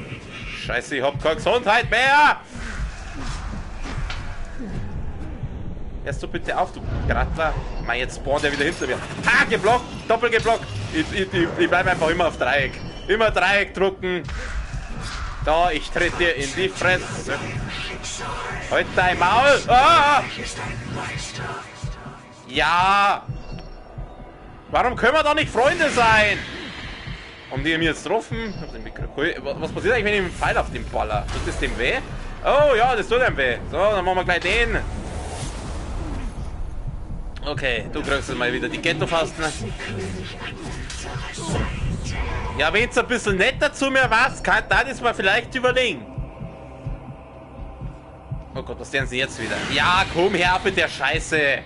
Scheiße, ich hab keine Gesundheit mehr! Hörst du bitte auf, du Grattler. Mann, jetzt spawnt er wieder hinter mir. Ha, geblockt, doppelt geblockt. Ich bleib einfach immer auf Dreieck. Immer Dreieck drücken. Da, ich trete dir in die Fresse. Halt dein Maul! Ah! Ja! Warum können wir doch nicht Freunde sein? Haben die mir jetzt getroffen? Was passiert eigentlich, wenn ich einen Pfeil auf den baller? Tut das dem weh? Oh ja, das tut dem weh. So, dann machen wir gleich den. Okay, du kriegst mal wieder die Ghetto-Faust. Ja, wenn es ein bisschen netter zu mir was, kann das mal vielleicht überlegen. Oh Gott, was sehen sie jetzt wieder? Ja, komm her mit der Scheiße.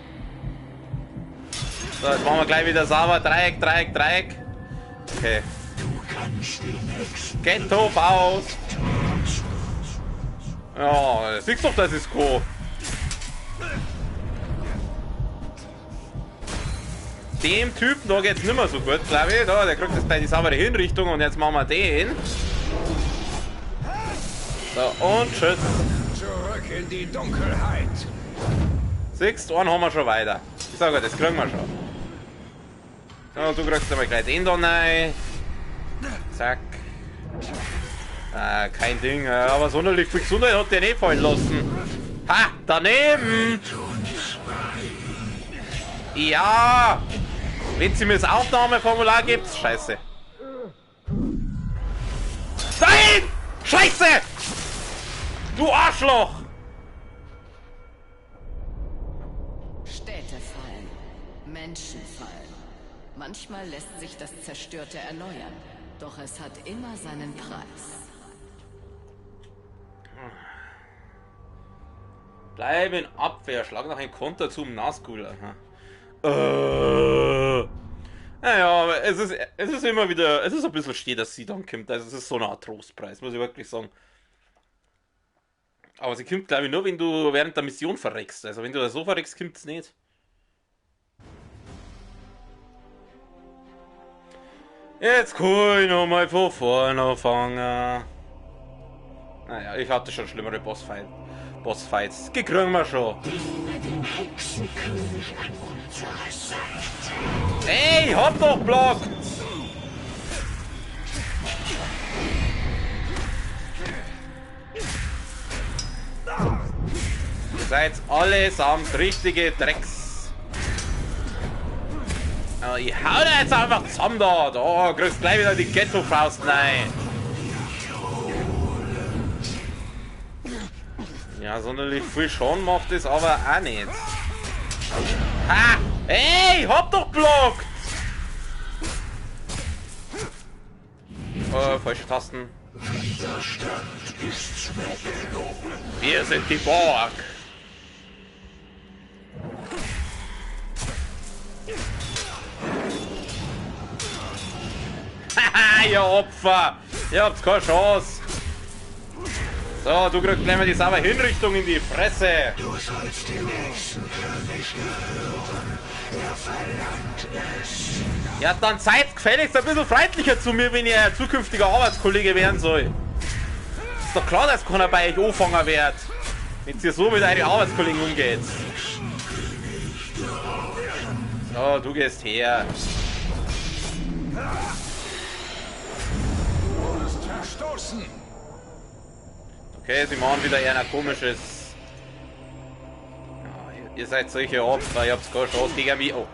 So, jetzt machen wir gleich wieder sauber. Dreieck, Dreieck, Dreieck. Okay. Ghetto-Faust. Ja, siehst doch, das ist cool. Dem Typen da geht's nicht mehr so gut, glaube ich. Da, der kriegt jetzt gleich die saubere Hinrichtung und jetzt machen wir den. So, und tschüss. Zurück in die Dunkelheit. Siehst du, einen haben wir schon weiter. Ich sage, das kriegen wir schon. So, du kriegst aber gleich den da rein. Zack. Kein Ding, aber sonderlich viel Gesundheit hat der nicht fallen lassen. Ha, daneben! Ja! Wenn sie mir das Aufnahmeformular gibt, scheiße. Nein! Scheiße! Du Arschloch! Städte fallen, Menschen fallen. Manchmal lässt sich das Zerstörte erneuern, doch es hat immer seinen Preis. Bleib in Abwehr, schlag nach einem Konter zum Nazgul. Naja, es ist immer wieder, es ist ein bisschen steh, dass sie dann kommt. Also es ist so eine Art Trostpreis, muss ich wirklich sagen. Aber sie kommt, glaube ich, nur, wenn du während der Mission verreckst. Also wenn du da so verreckst, kommt es nicht. Jetzt kann ich nochmal von vorne anfangen. Naja, ich hatte schon schlimmere Bossfights. Die kriegen wir schon. Ey, hab doch Block! Ihr seid allesamt richtige Drecks. Ich hau da jetzt einfach zusammen da. Da kriegst gleich wieder die Ghetto-Faust rein. Ja, sonderlich viel Schaden macht es aber auch nicht. Ha! Ey, hab doch blockt! Falsche Tasten. Wir sind die Borg. Haha, ihr Opfer! Ihr habt keine Chance! So, du kriegst gleich mal die saubere Hinrichtung in die Fresse! Du sollst dem Hexenkönig gehören. Er verlangt es. Ja, dann seid gefälligst ein bisschen freundlicher zu mir, wenn ihr ein zukünftiger Arbeitskollege werden soll. Ist doch klar, dass keiner bei euch anfangen wird. Wenn ihr so mit euren Arbeitskollegen umgeht. So, du gehst her. Verstoßen. Okay, sie machen wieder eher ein komisches. Ja, ihr seid solche Opfer, ihr habt keine Chance gegen mich. Oh,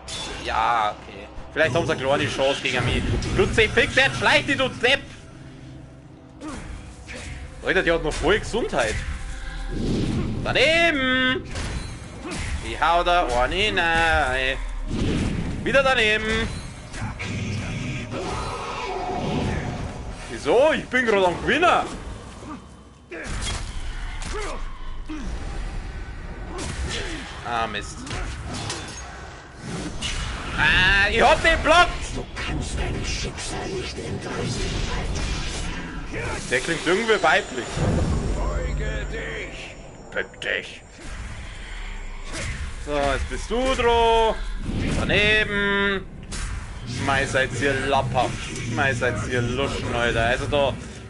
ja, okay. Vielleicht haben sie eine kleine Chance gegen mich. Nutze fix jetzt, schleicht die, du Depp! Alter, die hat noch voll Gesundheit. Daneben! Ich hau da eine rein. Wieder daneben! Wieso? Ich bin gerade am Gewinner! Ah, Mist. Ah, ich hab den blockt! Du kannst dein Schicksal nicht entreißen. Der klingt irgendwie weiblich. Beuge dich! Bück dich. So, jetzt bist du dran. Daneben. Mei, seid ihr lapphaft. Mei, seid ihr Luschen, Alter.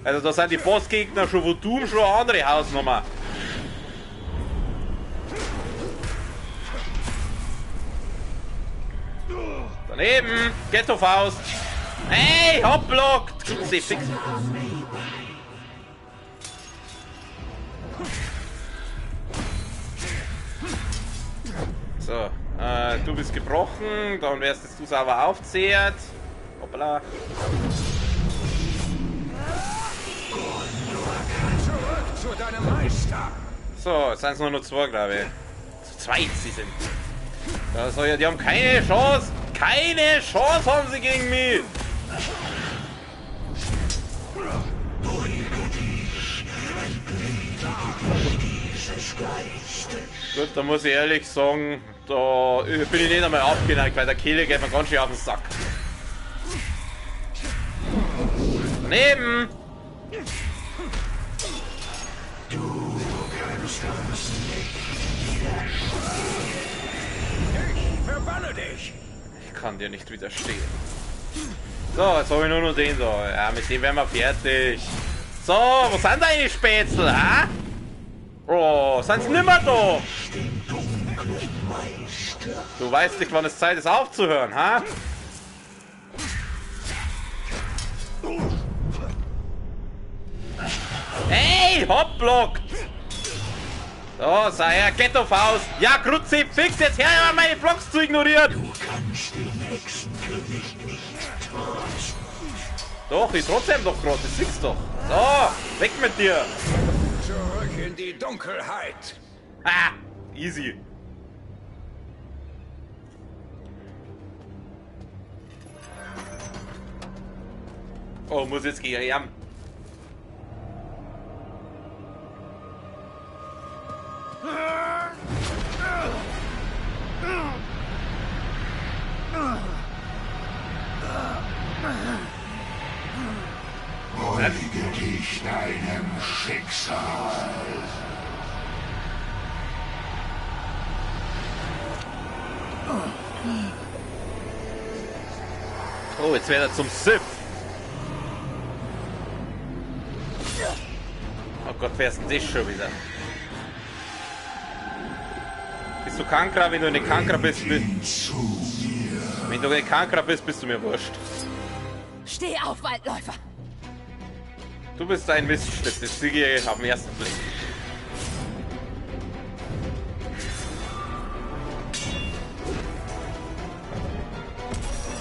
Also da sind die Bossgegner schon, wo du schon eine andere Hausnummer. Daneben. Ghetto-Faust. Hey, hoppblockt. Sie fix. So, du bist gebrochen, dann wärst jetzt du sauber aufzehrt. Hoppala. Zurück zu deinem Meister. So, jetzt sind es nur noch zwei, glaube ich. Zu zweit sie sind. Also, ja, die haben keine Chance. Keine Chance haben sie gegen mich. Gut, da muss ich ehrlich sagen, da bin ich nicht einmal abgeneigt, weil der Kehle geht mir ganz schön auf den Sack. Daneben! Du kannst uns nicht Ich verbanne dich! Ich kann dir nicht widerstehen. So, jetzt habe ich nur noch den da. Ja, mit dem wären wir fertig. So, wo sind deine Spätzle, ha? Oh, sind sie nimmer da? Du weißt nicht, wann es Zeit ist aufzuhören, ha? Hey, hoppblockt! So, sei her, Ghetto-Faust! Ja, Kruzifix, jetzt her, meine Blocks zu ignorieren! Du kannst den Hexenkönig nicht trotz. Doch, ich trotzdem doch gerade, das siehst doch. So, weg mit dir! Zurück in die Dunkelheit. Ah, easy. Oh, muss jetzt gehen. Beuge dich deinem Schicksal. Oh, jetzt wird er zum Sith. Oh Gott, wer ist denn das schon wieder? Bist du Kankra? Wenn du eine Kankra bist, wenn du eine Kankra bist, bist du mir wurscht. Steh auf, Waldläufer! Du bist ein Miststück, das sehe ich auf den ersten Blick.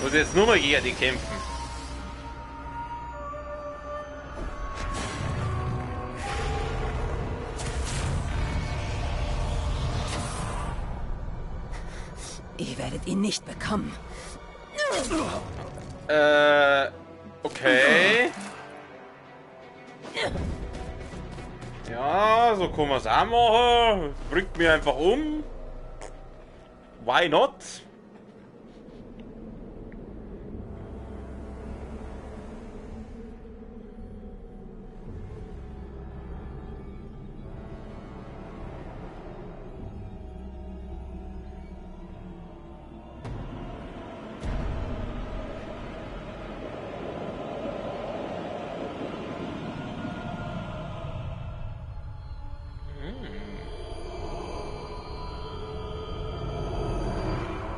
Muss jetzt nur mal gegen die kämpfen. Ihr werdet ihn nicht bekommen. Okay. Ja, so kann man es auch machen. Bringt mich einfach um. Why not?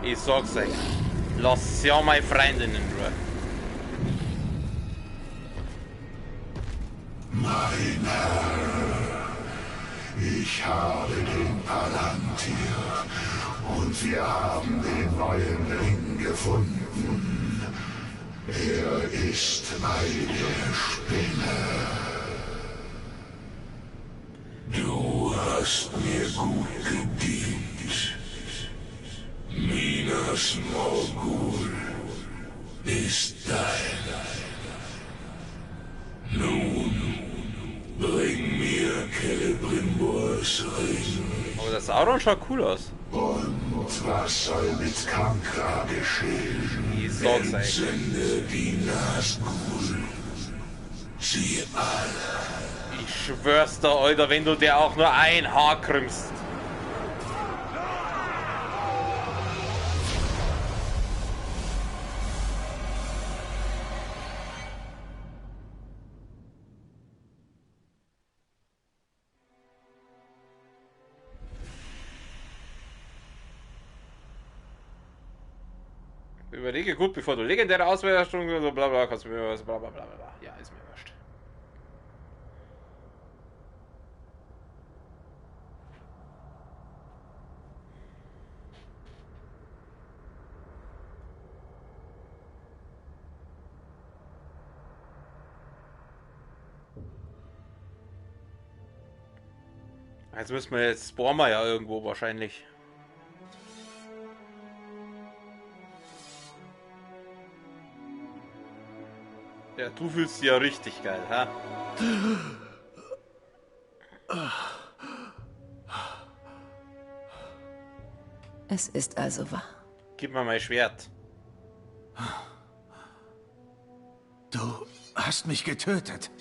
Ich sag's euch. Lasst ja meine Freundin in Ruhe. Mein Herr, ich habe den Palantir und wir haben den neuen Ring gefunden. Er ist bei der Spinne. Du hast mir gut gedient. Minas Morgul ist dein. Nun, bring mir Celebrimbors Ring. Aber der Sauron schaut cool aus. Und was soll mit Kankra geschehen? Ich sag's euch. Sende die Nazgul. Sie alle. Ich schwör's dir, Alter, wenn du dir auch nur ein Haar krümmst. Überlege gut, bevor du legendäre Auswertung oder bla bla kannst du mir was bla bla bla bla. Ja, ist mir wurscht. Jetzt müssen wir jetzt spawnen wir ja irgendwo wahrscheinlich. Ja, du fühlst dich ja richtig geil, ha? Es ist also wahr. Gib mir mein Schwert. Du hast mich getötet.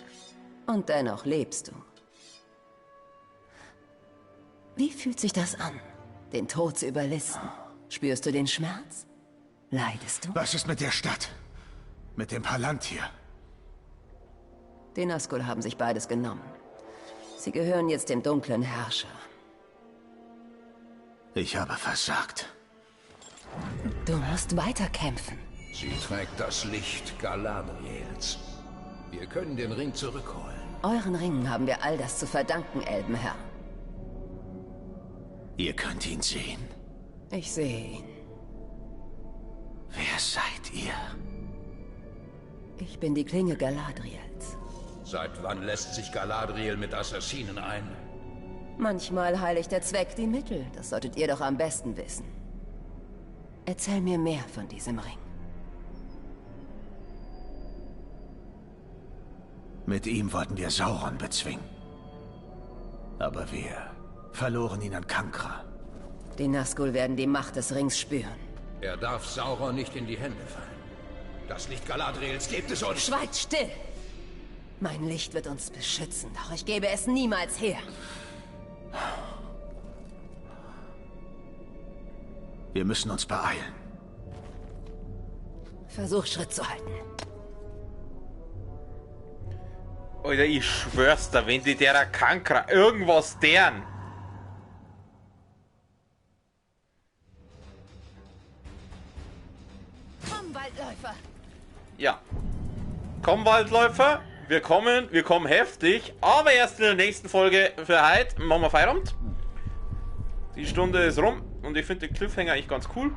Und dennoch lebst du. Wie fühlt sich das an, den Tod zu überlisten? Spürst du den Schmerz? Leidest du? Was ist mit der Stadt? Mit dem Palantir? Die Nazgul haben sich beides genommen. Sie gehören jetzt dem dunklen Herrscher. Ich habe versagt. Du musst weiterkämpfen. Sie trägt das Licht Galadriels. Wir können den Ring zurückholen. Euren Ringen haben wir all das zu verdanken, Elbenherr. Ihr könnt ihn sehen. Ich sehe ihn. Wer seid ihr? Ich bin die Klinge Galadriels. Seit wann lässt sich Galadriel mit Assassinen ein? Manchmal heiligt der Zweck die Mittel. Das solltet ihr doch am besten wissen. Erzähl mir mehr von diesem Ring. Mit ihm wollten wir Sauron bezwingen. Aber wir verloren ihn an Kankra. Die Nazgul werden die Macht des Rings spüren. Er darf Sauron nicht in die Hände fallen. Das Licht Galadriels gibt es uns. Schweigt still! Mein Licht wird uns beschützen, doch ich gebe es niemals her. Wir müssen uns beeilen. Versuch Schritt zu halten. Alter, ich schwör's dir, wenn die derer Kankra irgendwas deren. Komm, Waldläufer! Ja. Komm, Waldläufer. Wir kommen heftig, aber erst in der nächsten Folge. Für heute machen wir Feierabend. Die Stunde ist rum und ich finde den Cliffhanger eigentlich ganz cool.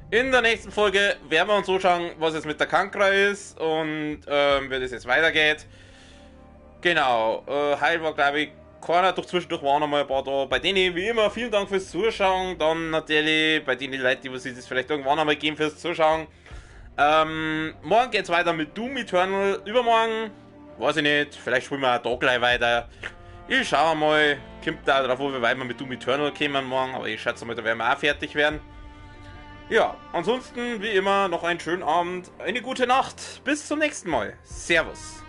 In der nächsten Folge werden wir uns so schauen, was jetzt mit der Kankra ist und wie das jetzt weitergeht. Genau, heute war glaube ich keiner, doch zwischendurch waren noch mal ein paar da. Bei denen wie immer vielen Dank fürs Zuschauen, dann natürlich bei denen Leute, die sich das vielleicht irgendwann einmal geben fürs Zuschauen. Morgen geht's weiter mit Doom Eternal, übermorgen, weiß ich nicht, vielleicht spielen wir auch da gleich weiter. Ich schaue mal, kommt da drauf, wo wir weiter mit Doom Eternal kommen morgen, aber ich schätze mal, da werden wir auch fertig werden. Ja, ansonsten wie immer noch einen schönen Abend, eine gute Nacht, bis zum nächsten Mal. Servus.